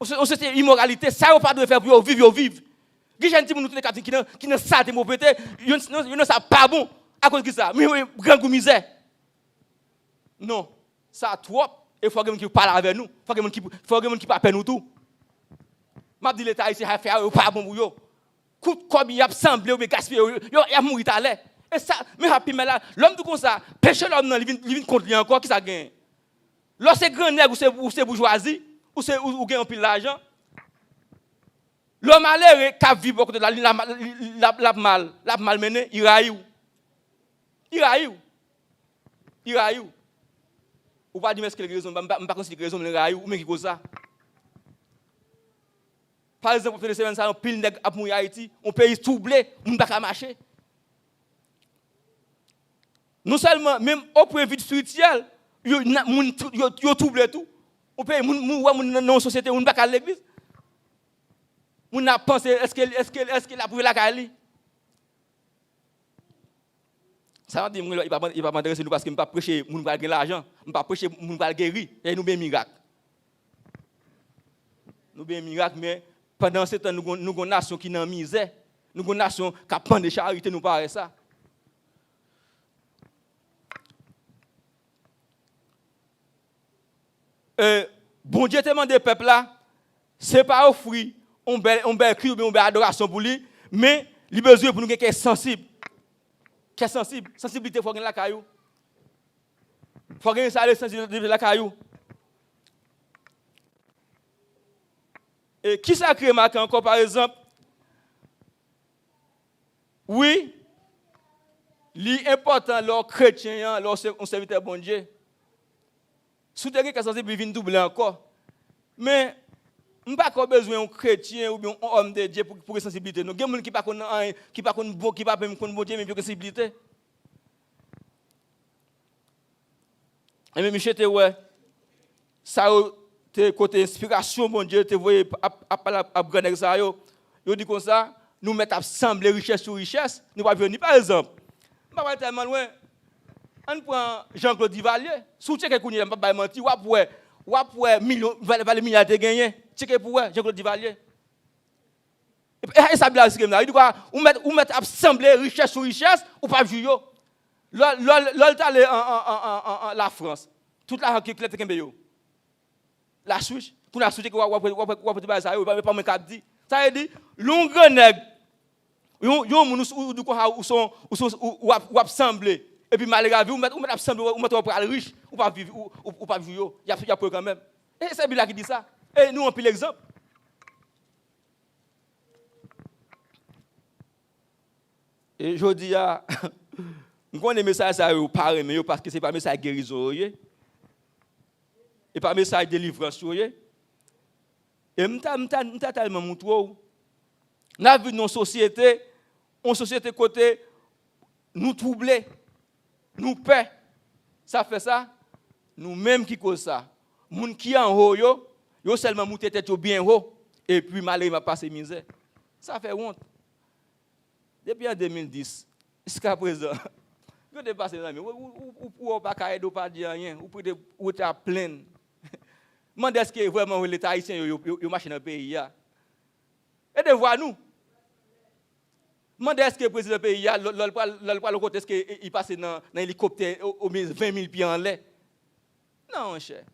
C'est une immoralité, ça, on ne peut pas faire pour vivre. Il y a des gens qui ne savent pas, ils ne savent pas bon, à cause de ça. Mais grande misère. Non, ça trop. Il faut que quelqu'un qui parle avec nous. Il faut que quelqu'un qui parle nous tout. Je dis l'État ici, il fait pas bon pour eux. Comme il y a semblé ou gaspillé, il a mouru à l'air. Et ça, mais là, l'homme tout comme ça, péché l'homme, il vient contre lui encore, qui ça gagne? Lorsque c'est grand nègre ou c'est bourgeoisie, ou gagne un peu d'argent, l'homme a l'air qui vit beaucoup de la mal mené, il raille. Ou pas dire est-ce que les raisons, je ne sais pas si les raisons de raille ou mais qui cause ça. Par exemple, pour les semaines, ça, on pile nègre à mourir Haïti, on paye troublé, on ne peut pas marcher. Non seulement, même au point de vue spirituel, yo troublé tout. On paye, dans la société, on ne peut pas aller à l'église. On a pensé, est-ce qu'il a prouvé la Kali? Ça veut dire qu'il ne va pas m'adresser nous parce qu'il ne va pas prêcher, il ne va pas gagner l'argent, il ne va pas prêcher, il ne va pas guérir. Et nous, bien miracle. Nous, bien miracle, mais pendant ce temps, nous avons une nation qui est en misère. Nous avons une nation qui a pas de charité, nous paraît ça. Bon Dieu demande des peuples là, ce n'est pas offrir un bel cri ou une belle adoration pour lui, mais il a besoin pour nous qui est sensible. Qui est sensible. Sensibilité, il faut gagner la caillou. Il faut gagner ça, la sensibilité de la caillou. Et qui ça crée marqué encore, par exemple? Oui, l'important, leur chrétien, leur serviteur bon Dieu. Soutenir que sensible, il vient doubler encore. Mais, nous n'avons pas besoin d'un chrétien ou d'un homme de Dieu pour la sensibilité. Nous avons des gens qui ne sont pas bon Dieu, mais pour la sensibilité. Et même Michel, ça a côté inspiration, bon Dieu, tu vois, à gagner ça, il dit comme ça, nous mettons ensemble les richesses sur richesses, nous ne pouvons pas venir, par exemple. Je ne vais pas tellement loin. On prend Jean-Claude Duvalier, sous check qu'on n'a pas menti, ou après millions, valait milliards de gagner, check pour Jean-Claude Duvalier. Et ça bien c'est il dit quoi, ou mettre assembler richesse sur richesse ou pas jouer. L'ol allé en la France. Toute la qui clé kembe yo. La Suisse, pour la Suisse ou pas ça, pas mon cap dit. Ça veut dire long nèg yon moun ou assembler et puis malgré vie ou mettre assembler ou mettre pour riche ou pas vivre ou pas jouer. Il y a quand même. Et c'est Bible qui dit ça. Et nous on pile l'exemple. Et je dis, nous connaissons les messages parce que ce n'est pas un message guérison, et pas un message de délivrance. Et nous avons tellement montré, nous avons vu une société côté, nous troubler, nous paix. Ça fait ça, nous-mêmes qui causons ça. Les gens qui sont en haut, ils seulement monté tête bien haut, et puis malheureusement passer misère. Ça fait honte. Depuis en 2010, jusqu'à présent, vous avez passé dans ou pas cahier pas dire rien, ou tu as plein. Demandez est-ce que vraiment l'État haïtien yo marche dans le pays et de voir nous. Demandez est-ce que le président du pays le côté est-ce qu'il passe dans l'hélicoptère au 20 000 pieds en l'air. Non, cher.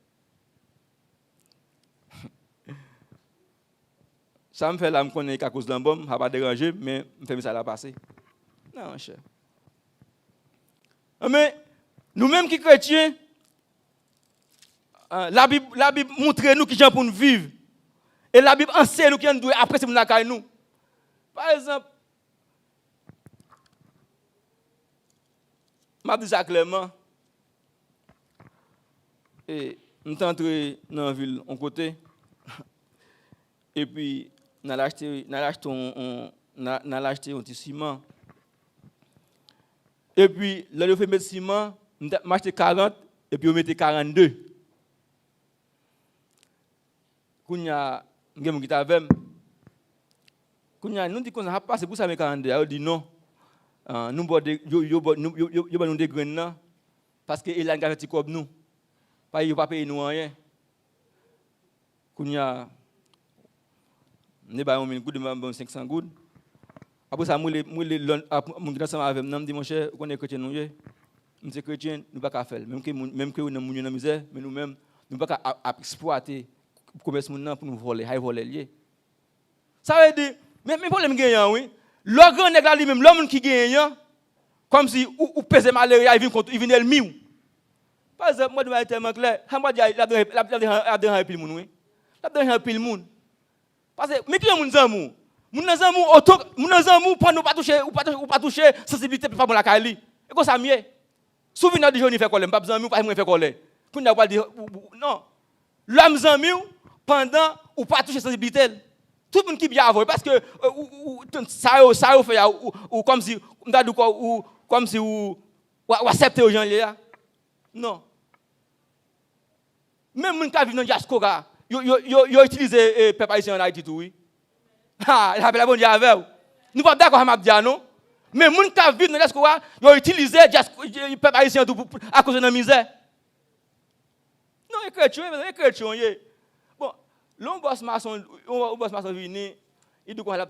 Ça me fait là, je connais qu'à cause de l'embaume, ça ne va pas déranger, mais je fais ça là passer. Non, cher. Mais nous-mêmes qui chrétiens, la Bible montre nous qui gens pour nous vivre. Et la Bible enseigne nous qui nous doit apprécier nous. Par exemple, je dis ça clairement. Et nous sommes entrés dans la ville, en côté. Et puis, nous avons acheté un petit ciment. Et puis, là, nous avons fait mettre ciment, nous avons acheté 40, et puis on mettait 42. Quand nous avons dit qu'on a passé pour ça, mais 42. On dit non. Nous avons des graines, parce qu'il a un garantie comme nous. Il ne va pas payer nous rien. Quand nous avons de 500 gouttes. Après ça, moi, ensemble avec moi, je dis, mon cher, on est chrétien, nous sommes chrétiens, nous ne pouvons pas faire. Même que nous sommes dans la misère, mais nous-mêmes, nous ne pouvons pas exploiter le commerce pour nous voler. Ça veut dire, mais le problème gagnant, oui, l'organe est là lui-même, l'homme qui gagne, comme si ou pèse malaria, il vient le mieux. Par exemple, moi, je vais être tellement clair, je vais dire, il y a un pile monde, oui. Il y a un pile monde. Parce que, mais qui est mon amour? Mon amour, pour nous pas toucher, sensibilité, pour pas la caille. Et quoi ça mieux? Souvenir de journée fait coller, pas besoin de pas faire coller. Qu'on n'a pas dit non. L'homme amour pendant ou pas toucher sensibilité. Tout le monde qui bien avoir parce que ça fait ou comme si ou comme si ou accepter aux gens là. Non. Même mon qui vit dans diaspora, yo utilisé peuple haïtien en Haïti tout oui. Ah, il appelle bon Dieu avec. Nous pas d'accord avec dire non. Mais mon qui vit dans diaspora, yo utilisé peuple haïtien tout à cause de la misère. Non, chrétien. Bon, l'on boss maçon vini, il dit qu'on a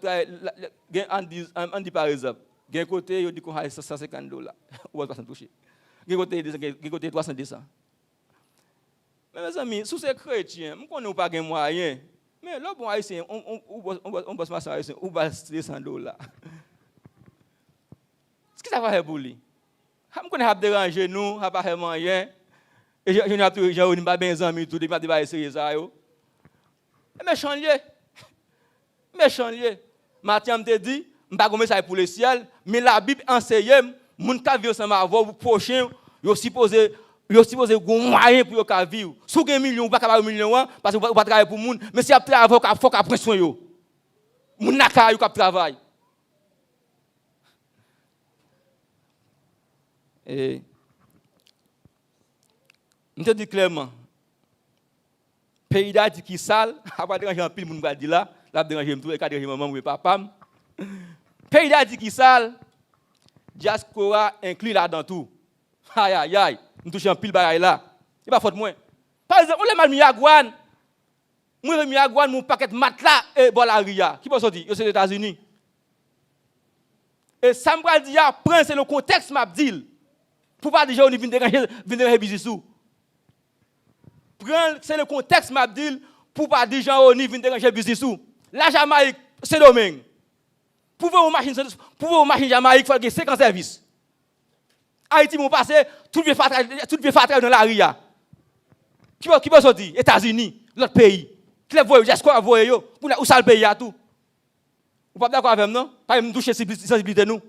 on dit par exemple, d'un côté il dit qu'on a $150 ou pas toucher. D'un côté 300. Mais mes amis, sous ces chrétiens, nous connaissons pas de moyens. Mais là, bon haïtien, on bosse maçon haïtien, on bosse $200. Ce que ça va faire pour lui? On connaît déranger nous, on pas faire moyen. Et je n'ai pas bien amis tout, il m'a dit va essayer ça yo. Méchant lié. Mathieu me dit, je pas comme ça pour le ciel, mais la Bible enseigne, mon ka vivre ensemble avec prochain, yo supposé gon moyen pour yo ka vivre. Sou gen million ou pas capable million parce que pas travailler pour monde, mais si a travailler faut ka prendre soin yo. Moun naka yo ka travail. Et je te dis clairement, pays d'Haïti qui sale, a pas déranger un pile moun va dire là, la déranger tout et ka déranger maman ou papa. Pays d'Haïti qui sale, diaspora inclus là dans tout. Aïe, aïe, aïe. Nous touchons un pile bagaille là. C'est pas faute moi. Par exemple, on est mal mis à Gouane. Moi, je mis à Gouane, mon paquet de matelas et bon la ria. Qui peut sortir? C'est les États-Unis. Et ça me dit, prends, c'est le contexte, m'a dit. Pour pas déjà, on vient déranger business. Prends, c'est le contexte, m'a dit. Pour pas déjà, on vient déranger business. La Jamaïque, c'est le domaine. Pour voir une machine Jamaïque, il faut avoir 50 services. Haïti, mon passé, tout le fait dans la ria. Qui peut sortir? États-Unis, l'autre pays. Qui les voit, j'ai quoi voyer yo? Où ça le pays à tout? Vous pas d'accord avec moi, non? Pas me toucher sensibilité nous.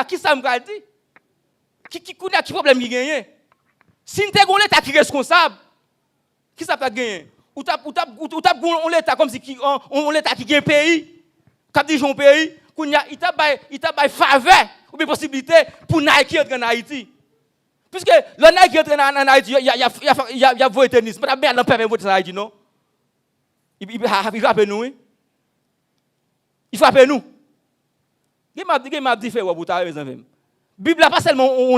Qui ça me dit? Qui problème qui gagne? Si nous avons l'État qui est responsable, qui ça peut gagner? Ou on l'État comme si on l'État qui gagne pays, qui dit un pays, il t'a faveur ou bien possibilité pour Nike entrer en Haïti. Puisque le Nike entre en Haïti, il y a voté tennis. Mais bien, on peut voter en Haïti, non? Il frappe nous. Il frappe nous. Il m'a dit, faire pour ta raison. La Bible n'est pas seulement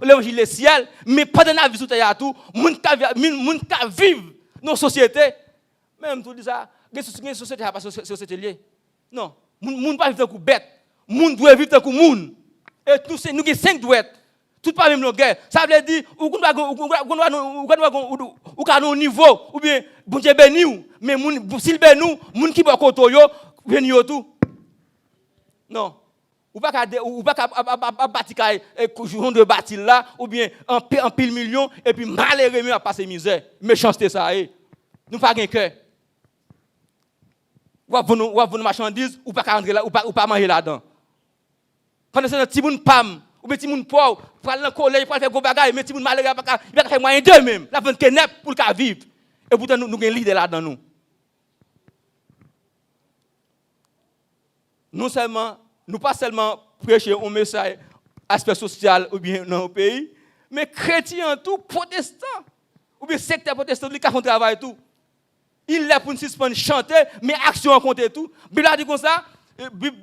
l'évangile du ciel, mais pendant la vie sous terre, tout, les gens qui vivent dans la société. Même tout ça, les sociétés ne sont pas société liée. Non, les gens ne pas vivre comme bête. Les gens doivent vivre comme monde. Et nous avons 5 douettes. Tout pas même le guerre. Ça veut dire, ou qu'on niveau, ou bien, bon Dieu béni, mais s'il béni, moun qui va koto yo, béni yo tout. Non. Ou pas bâtir jour de bâtir là, ou bien un pile million, et puis malheureux à passer misère. Méchanceté ça est. Nous pas gain cœur. Ou vendre marchandise, ou pas rentrer là, ou pas manger là-dedans. Pendant ce temps, petit moun pam. Ou bien si moun pauvre, pour aller dans le collège, pour faire gros bagages, mais si moun malheureux, il va faire moyen d'eux même. La vente kenep pour le vivre. Et pourtant, nous avons un leader là-dedans nous. Nous pas seulement prêcher un message aspect social ou bien dans le pays, mais chrétiens tout, protestants, ou bien secteur protestant, ils font travail tout. Il est pour nous suspendre chanter, mais action compte tout. La Bible dit comme ça,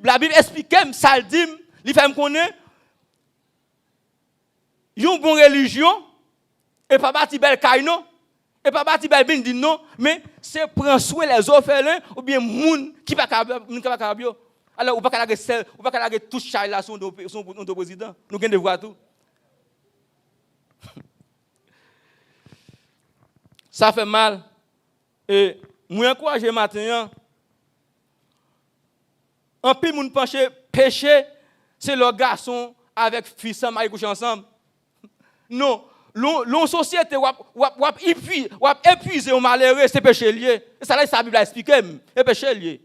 la Bible explique, ça le dit, il fait me connaître. Une bonne religion, et pas bâti bel caïno, et pas bâti bel bindin non, mais c'est prendre soin les orphelins ou bien moun qui pas capable. Alors, ou pas qu'à tout chai là son président. Nous avons devoir tout. Ça fait mal. Et moi encourage matin. En plus moun pencher péché, c'est le garçon avec fils ensemble coucher ensemble. Non, l'on société ou épuiser au malheureux, c'est péché lié. Et ça là, la Bible a expliqué, c'est péché lié.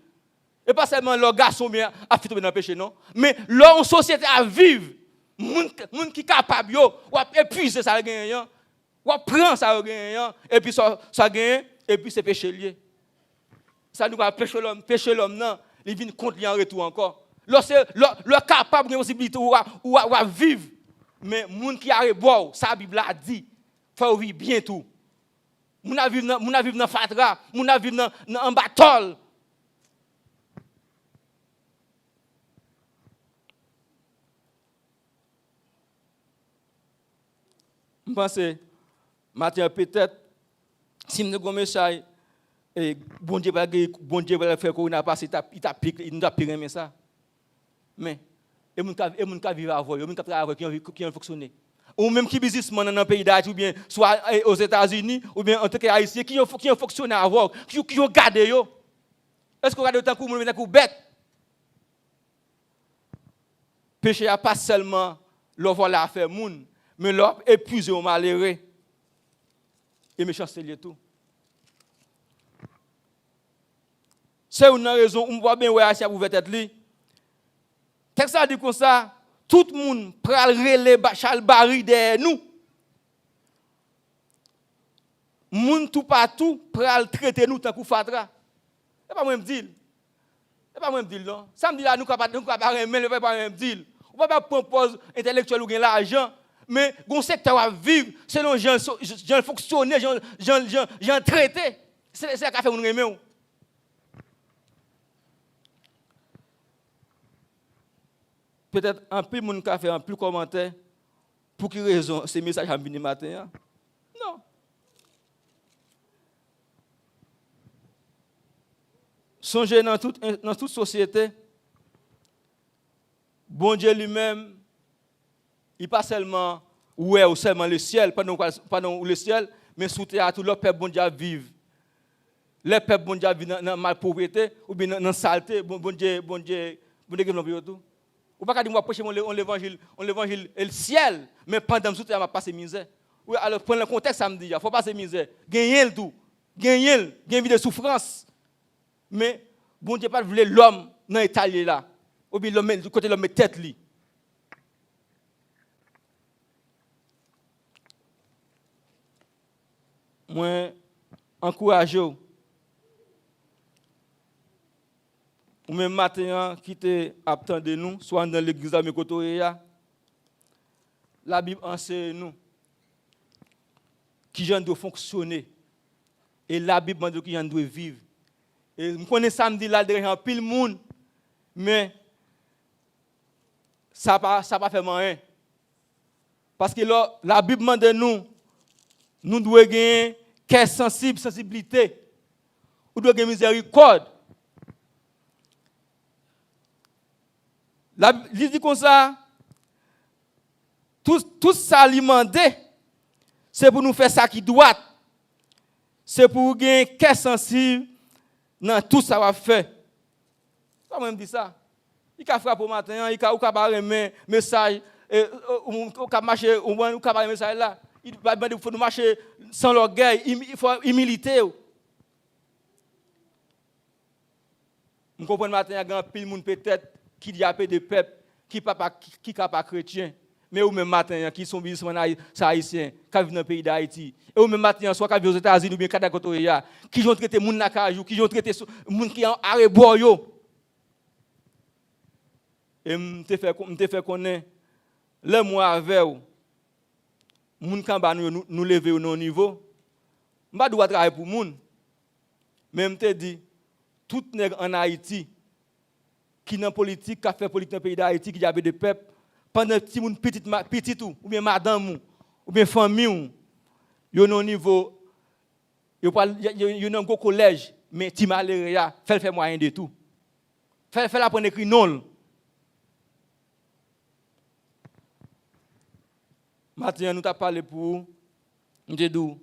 Et pas seulement le garçon bien à faire dans le péché, non. Mais l'on société à vivre, moun qui capable yo, ou épuiser ça gagnant, ou prendre ça gagnant, et puis ça gagne, et puis c'est péché lié. Ça nous va pécher l'homme, non, il vient contre lui en retour encore. Le capable de possibilité ou à vivre. Mais moun qui a reboire, ça la Bible a dit, faut vivre bien tout. Moun a vivre dans fatra, moun a vivre dans batol. Je pense matin peut-être si nous avons un message et bon Dieu va faire qu'on a passé il nous a pire ça. Mais et moun ka vivre avec moun ka travailler qui ont fonctionné. Ou même qui businessman dans un pays d'Haïti ou bien soit aux États-Unis ou bien en tant qu'haïtien qui ont fonctionné avec qui ont gardé yo. Est-ce qu'on regarde tant que moun tant bête? Péché a pas seulement leur voilà faire moun, mais leur épuiser au malheureux. Et méchanceté lié tout. C'est une raison on voit bien ouais Asia pour tête li. Texte ça dit comme ça, tout le monde pral relé Bachal Bari derrière nous. Moun tout partout pral traiter nous tant que fatra. C'est pas moi me dire. C'est pas moi me dire non. Ça me dit là nous capable mais le pas même dire. On pas propose intellectuel ou gain l'argent, mais gon secteur à vivre selon gens fonctionner, gens traiter. C'est ça qu'a fait nous aimer. peut-être un peu de monde qui a fait un plus commentaire. Pour quelle raison ces messages ont venu matin? Non. Songez dans toute société, bon Dieu lui-même, il pas seulement ouais ou seulement le ciel, pendant le ciel, mais sous terre tout le peuple bon Dieu vivre. Les peuples bon Dieu vivent dans malpropriété ou bien dans saleté, bon Dieu développer tout. Ou pas dire moi prêcher l'évangile et le ciel, mais pendant sous terre m'a passé misère. Oui, alors prendre le contexte ça me dit, il faut passer misère, gagner le tout, gagner vie de souffrance. Mais bon Dieu pas voulait l'homme dans l'état là. Ou bien l'homme du côté de l'homme tête li. Moi encourage ou même matin qui te attendent nous soit dans l'église à mes côtés la Bible enseigne nous qui j'en doit fonctionner et la Bible dit qui j'en doit vivre. Et je connais samedi là derrière pile monde mais ça pas fait rien. Parce que là, la Bible demande nous devons gagner cœur sensibilité. Nous devons gagner miséricorde. La Bible dit comme ça, tout ça alimenté, c'est pour nous faire ça qui doit. C'est pour gagner cœur sensible dans tout ça va faire. Ça même dit ça. Il a frappé au matin, il a barré un message, il a marché, il a barré un message là. Il faut marcher sans l'orgueil, il faut humilité. Je comprends matin, il y a un pile monde peut-être qui a de peuple, qui n'est pas chrétien, mais au même matin, qui sont haïtiens, qui vivent dans le pays d'Haïti. Et au même matin, soit qui vivent aux États-Unis ou bien qui ont traité les gens dans Kajou, qui ont traité les gens qui ont arrêté. Et je te fais connaître, le mois avec vous, les gens qui nous lever au niveau, je ne dois pas travailler pour les gens. Mais je te dis, tout nègre en Haïti, qui dans la politique, qui a fait politique dans le pays d'Haïti, qui a des peuples, pendant que les gens petit ou bien madame, ou bien famille, ils ont un niveau, ils ont un gros collège, mais tu m'as l'air, fait moyen de tout. Fait la prendre écrit non. Maintenant, nous avons parlé pour nous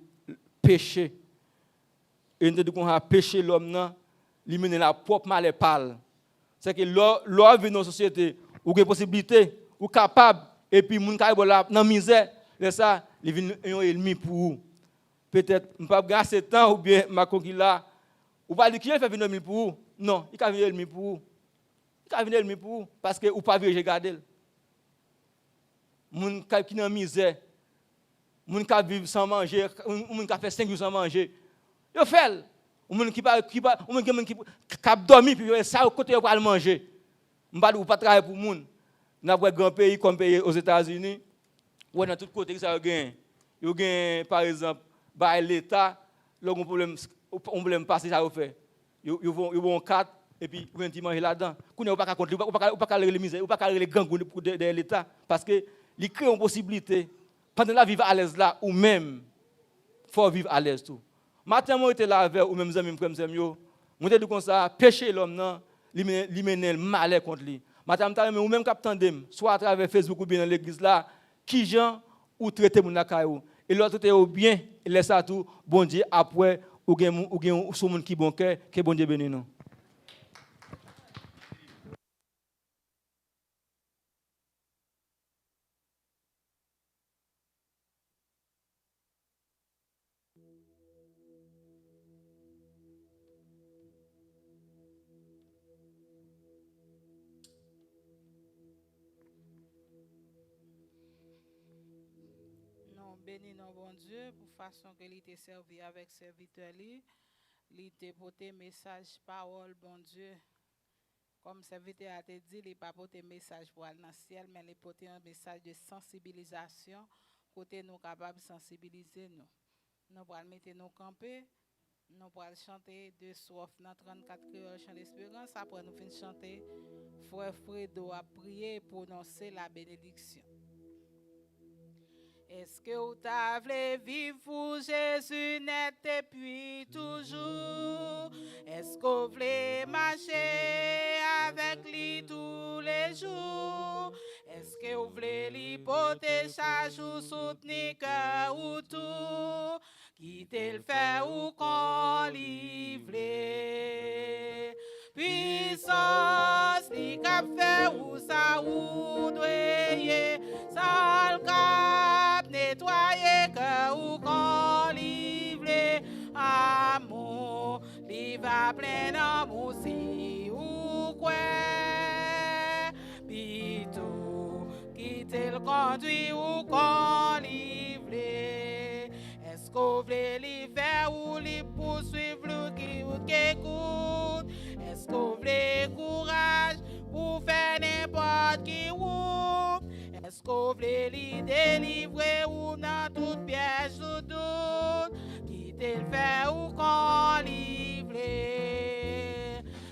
péché. Et nous avons péché l'homme, il mène la propre mal et pâle. C'est que l'homme vit dans la société, ou a possibilité, ou capable, et puis moun ka dans la misère, et ça, il vient un ennemi pour vous. Peut-être, je ne peux pas gagner temps, ou bien ma là, ou pas dire qui fait venir ennemi pour vous. Non, il peut venir ennemi pour vous. Il peut venir ennemi pour vous, parce que ou pas venir regarder. Moun qui dans misère, moun qui vivent sans manger, moun qui fait 5 jours sans manger. Yo fait. Moun qui dormi puis ça au côté pour manger. M'pa ou pas travailler pour moun. N'a pas grand pays comme pays aux États-Unis. Ou dans tout côté ça gagne. Yo gagne par exemple ba l'état, là on problème passer ça au fait. Yo vont 4 et puis vous venez manger là-dedans. Qu'on pas contre ou pas les misère, ou pas les gangs de l'état parce que il crée une possibilité pendant la vivre à l'aise là ou même faut vivre à l'aise tout. Matin moi était là avec ou même amis comme yo. Moi te dit comme ça pécher l'homme non, il mène le mal contre lui. Matin ou même cap tandem soit à travers Facebook ou bien dans l'église là qui gens ou traiter mon nakayou et l'autre est au bien et laisse ça tout bon Dieu après ou gen sou moun qui bon cœur que bon Dieu bénisse nous. Béni non bon Dieu pour façon que il était servi avec serviteur li, il te porté message parole bon Dieu. Comme serviteur a te dit, il pas porté message pour aller dans le ciel, mais il porté un message de sensibilisation côté nous capable de sensibiliser nous. Nous allons mettre nous camper Nous allons chanter deux strophes dans 34 créoles chant d'espérance. Après, nous finissons chanter. Frère Fredo a prié pour prononcer la bénédiction. Est-ce que vous avez vivre pour Jésus net depuis toujours? Est-ce que vous voulez marcher avec lui tous les jours? Est-ce que vous voulez lui porter chaque jour, soutenir cœur ou tout? Quitter le fer ou qu'on livre? Puissance, li cap fait ou ça ou doyer, ça le cap nettoyer cœur ou qu'on livre. Amour, li va plein d'amour si ou quoi. Pito, quitter le conduit ou qu'on livre. Est-ce qu'on veut l'hiver ou les poursuivre le qui écoute? Est-ce qu'on veut courage pour faire n'importe qui ou? Est-ce qu'on veut les délivrer ou dans toute pièce de doute? Quitter le fer ou qu'on livre?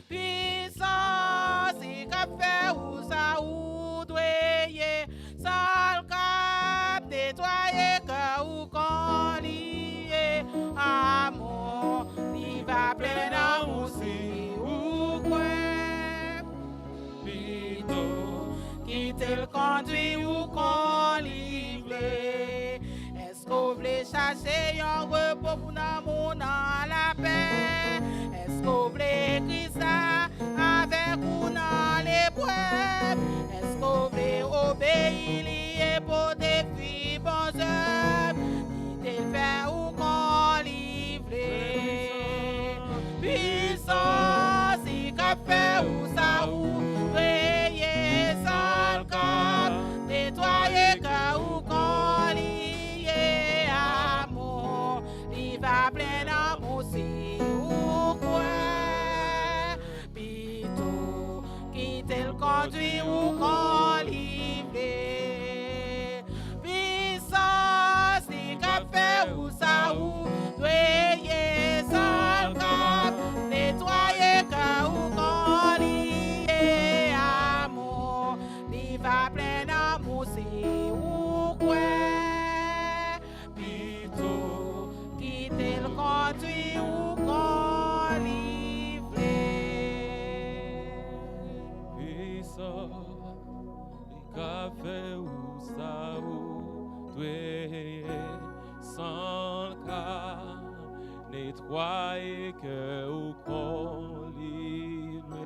Puissance, c'est qu'a fait ou ça ou doyer, ça le cap nettoyer cœur ou qu'on lié. Amour, il va plein d'amour si ou quoi. Plutôt, quitter le conduit ou qu'on livre. Est-ce qu'on veut chercher un repos pour l'amour dans la paix? Est-ce qu'on veut écrire ça avec ou dans l'épreuve? Est-ce qu'on veut obéir et pour des filles bonnes œuvres? Quitter le fer ou qu'on livre? Puissance, si qu'a fait ou ça ou veiller sans le cap, nettoyer cœur ou qu'on lié. Amour, il va plein d'amour si ou quoi. Pito, quitter le conduit ou qu'on livre. Puissance, si qu'a fait ou ça ou veiller sans le cap, nettoyer cœur ou qu'on lié. Amour, il va plein d'amour si ou quoi. Plutôt, quitter le conduit ou qu'on livre. Puissant, les cafés ou ça ou tuer sans le cas, nettoyer que ou qu'on livre.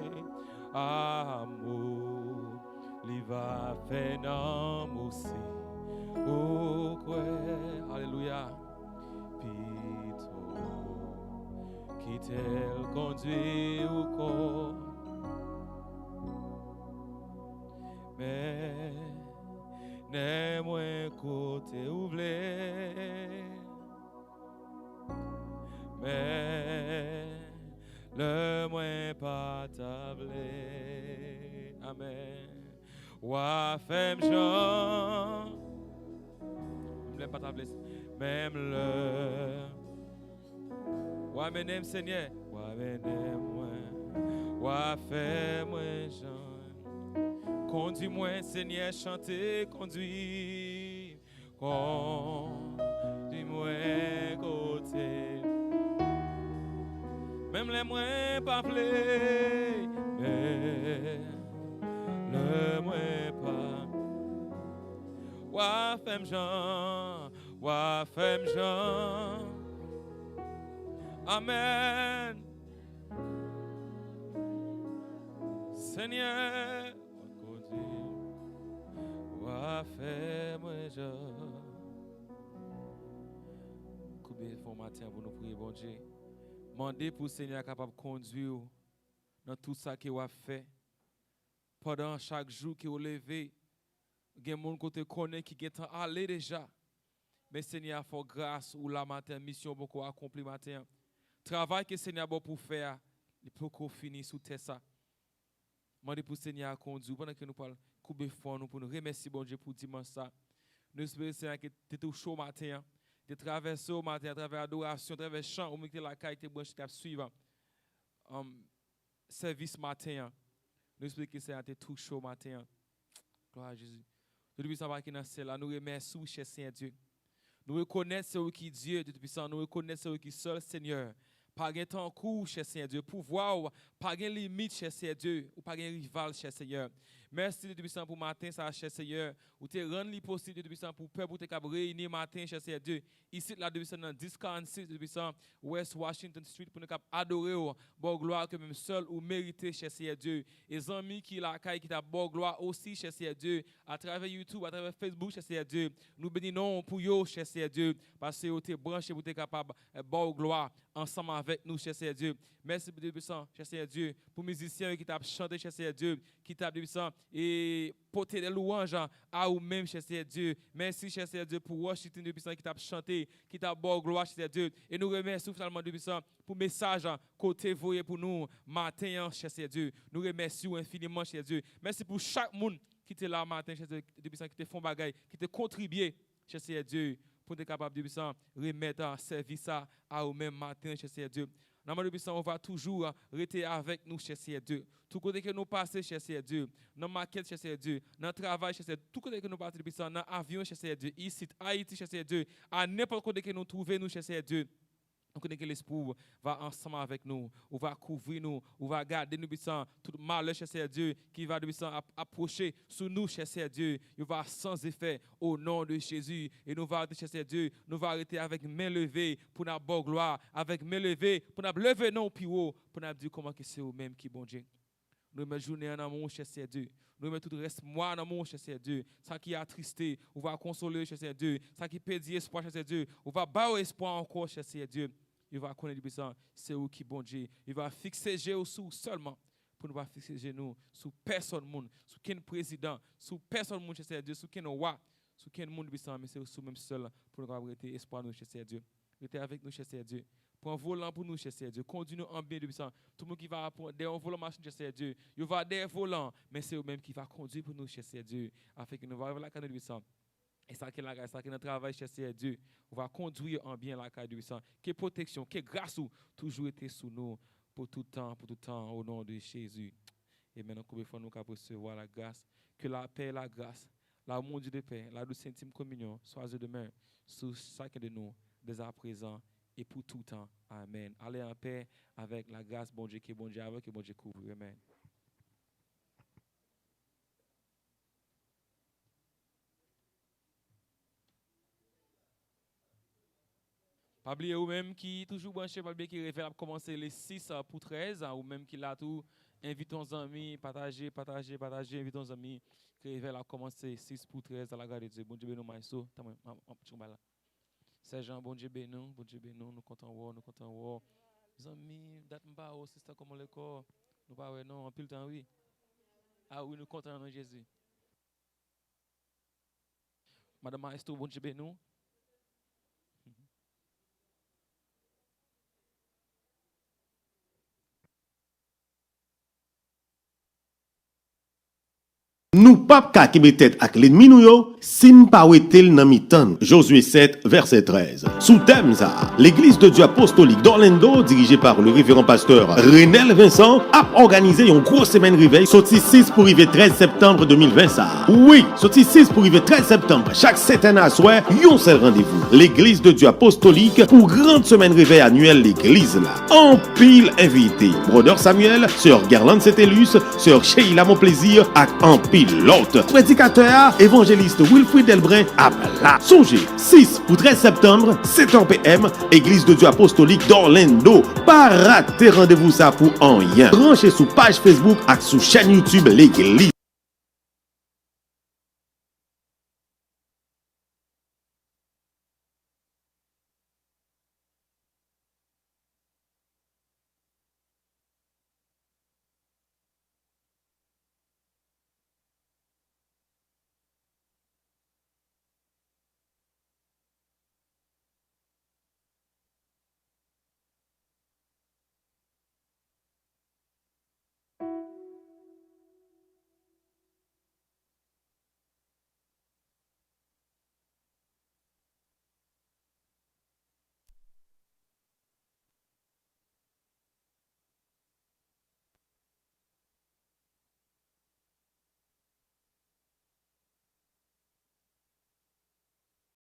Amour, li va faire nom aussi. Oh quoi, alléluia. Pito, quitter le conduit ou qu'on. Mais n'est moins côté ouvré, mais le moins pas tablé. Amen. Wa femme Jean, me pas tablé, même le. Wa menem Seigneur, wa menem moi, wa femme Jean. Conduis-moi, Seigneur, chanter, conduis-moi côté. Même les moins pas plaît, mais le moins pas. Wa femme Jean, wa femme Jean. Amen. Seigneur. Fais-moi Combien de matin pour nous prier, bon Dieu. Mandez pour le Seigneur capable de conduire dans tout ça qu'il a fait. Pendant chaque jour qu'il a levé, il y a des gens qui te connaissent qui sont allés déjà. Mais Seigneur, faut grâce ou la matin, mission beaucoup accompli matin. Travail que Seigneur a pour faire, il peut qu'on finisse sous terre ça. Mandez pour le Seigneur à conduire pendant que nous parlons. Couper fort nous pour nous remercier bon Dieu pour dimanche ça. Nous espérons Seigneur que tu es chaud matin, de traverser au matin à travers l'adoration, à travers le chant, ou même la caille, te branche, te suivre. Service matin. Nous expliquons que c'est un tout chaud matin. Gloire à Jésus. Tout puissant par qui dans cela, nous remercions, cher Seigneur Dieu. Nous reconnaissons ce qui est Dieu, tout puissant, nous reconnaissons ce qui est seul Seigneur. Pas de temps court, cher Seigneur Dieu. Pouvoir, pas de limite, cher Seigneur Dieu. Ou pas de rival, cher Seigneur. Merci, Dieu puissant, pour matin, ça, cher Seigneur. Ou te rendre possible, Dieu puissant, pour peuple, pour te réunir matin, cher Seigneur Dieu. Ici, là, Dieu puissant, dans 1046, Dieu puissant, West Washington Street, pour nous adorer, bon gloire que même seul ou mérité, cher Seigneur Dieu. Et les amis qui la caille, qui t'a bon gloire aussi, cher Seigneur Dieu. À travers YouTube, à travers Facebook, cher Seigneur Dieu. Nous bénissons pour vous, cher Seigneur Dieu. Parce que vous êtes branchés, vous êtes capables, bon gloire, ensemble avec nous, cher Seigneur Dieu. Merci, Dieu puissant, cher Seigneur Dieu, pour les musiciens qui t'a chanté, cher Seigneur Dieu, qui t'a Dieu puissant, et porter des louanges à vous-même, cher Seigneur Dieu. Merci, cher Seigneur Dieu, pour Washington, Dieu puissant, qui t'a chanté, qui t'a bon gloire, cher Seigneur Dieu. Et nous remercions finalement, Dieu puissant, pour le message côté voyé pour nous, matin, cher Seigneur Dieu. Nous remercions infiniment, cher Dieu. Merci pour chaque monde qui était là matin, cher Dieu, Dieu puissant, qui te font bagaille, qui te contribué, cher Seigneur Dieu, pour être capable, Dieu puissant, remettre en service à vous-même matin, cher Seigneur Dieu. Dans le puissant, on va toujours rester avec nous, cher Seigneur Dieu. Tout côté que nous passons, cher Seigneur Dieu. Dans la maquette, cher Seigneur Dieu. Dans le travail, cher Seigneur Dieu. Tout côté que nous passons, dans l'avion, cher Seigneur Dieu. Ici, Haïti, cher Seigneur Dieu. À n'importe côté que nous trouvons, nous, cher Seigneur Dieu. Nous connaissons que l'Esprit va ensemble avec nous, ou va couvrir nous, ou va garder nous, tout malheur, cher Seigneur Dieu, qui va approcher sur nous, cher Seigneur Dieu. Il va sans effet au nom de Jésus. Et nous va, cher Seigneur Dieu, nous va arrêter avec main levée pour notre bonne gloire, avec main levée pour notre lever non plus haut, pour nous dire comment c'est eux-mêmes qui bon Dieu. Nous mettons journée en amour, cher Seigneur Dieu. Nous mettons tout le reste moi en amour, cher Seigneur Dieu. Ça qui est attristé, on va consoler, cher Seigneur Dieu. Ça qui perdit espoir, cher Seigneur Dieu. On va bas espoir encore, cher Seigneur Dieu. Il va connaître le c'est où qui bon Dieu. Il va fixer Dieu sous seulement. Pour ne pas fixer nous sous personne monde, sous quel président, sous personne monde, cher Seigneur Dieu, sous quel roi, sous quel monde, mais c'est sous même seul pour nous avoir été espoir nous, cher Seigneur Dieu. Restez avec nous, cher Seigneur Dieu. Prends un volant pour nous, cher Seigneur Dieu. Conduis-nous en bien, Dieu. Tout le monde qui va apprendre derrière un volant machine, cher Seigneur Dieu. Il va derrière un volant, mais c'est eux-mêmes qui va conduire pour nous, cher Seigneur Dieu. Afin que nous voyons la canne de Dieu. Et ça qui est là, ça qui est notre travail, cher Seigneur Dieu. On va conduire en bien la canne de Dieu. Que protection, que grâce toujours été sous nous pour tout temps, au nom de Jésus. Et maintenant, combien de fois nous pouvons recevoir la grâce, que la paix, la grâce, l'amour de paix, la douce intime communion soit demain sur chacun de nous, dès à présent et pour tout temps. Amen. Allez en paix avec la grâce, bon Dieu, qui est bon Dieu avec, et bon Dieu couvre. Amen. Pas oublier ou même qui toujours branché, pas oublier qui révèle à commencer les 6 pour 13, ou même qui l'a tout, invitons nos amis, partager, invitons nos amis, qui révèle à commencer 6 pour 13 à la garde de Dieu. Bon Dieu, bénou, maïso, Sergent, bon Dieu, bénou, nous comptons voir, Les amis, date m'pas, c'est ça comme le corps, nous pas ouais, non, en pile temps, oui. Ah oui, nous comptons en Jésus. Madame Maestro, bon Dieu, bénou. Nous pas qu'à qui tête avec l'ennemi nous yo, si nous pas wetel nan mi-tan. Josué 7 verset 13. Sous thème ça, l'église de Dieu apostolique d'Orlando, dirigée par le révérend pasteur Renel Vincent, a organisé une grosse semaine réveil, sorti 6 pour arriver 13 septembre 2020 ça. Oui, sorti 6 pour arriver 13 septembre, chaque 7 ans à soir, yon seul rendez-vous. L'église de Dieu apostolique pour grande semaine réveil annuelle l'église là. En pile invité. Brodeur Samuel, sœur Garland Saint-Élus, sœur Sheila Monplaisir, ak en pile l'autre. Prédicateur, évangéliste Wilfried Delbrun, à là. Songez, 6 ou 13 septembre, 7h PM, Église de Dieu apostolique d'Orlando. Pas rater rendez-vous ça pour en rien. Branchez sous page Facebook et sous chaîne YouTube l'église.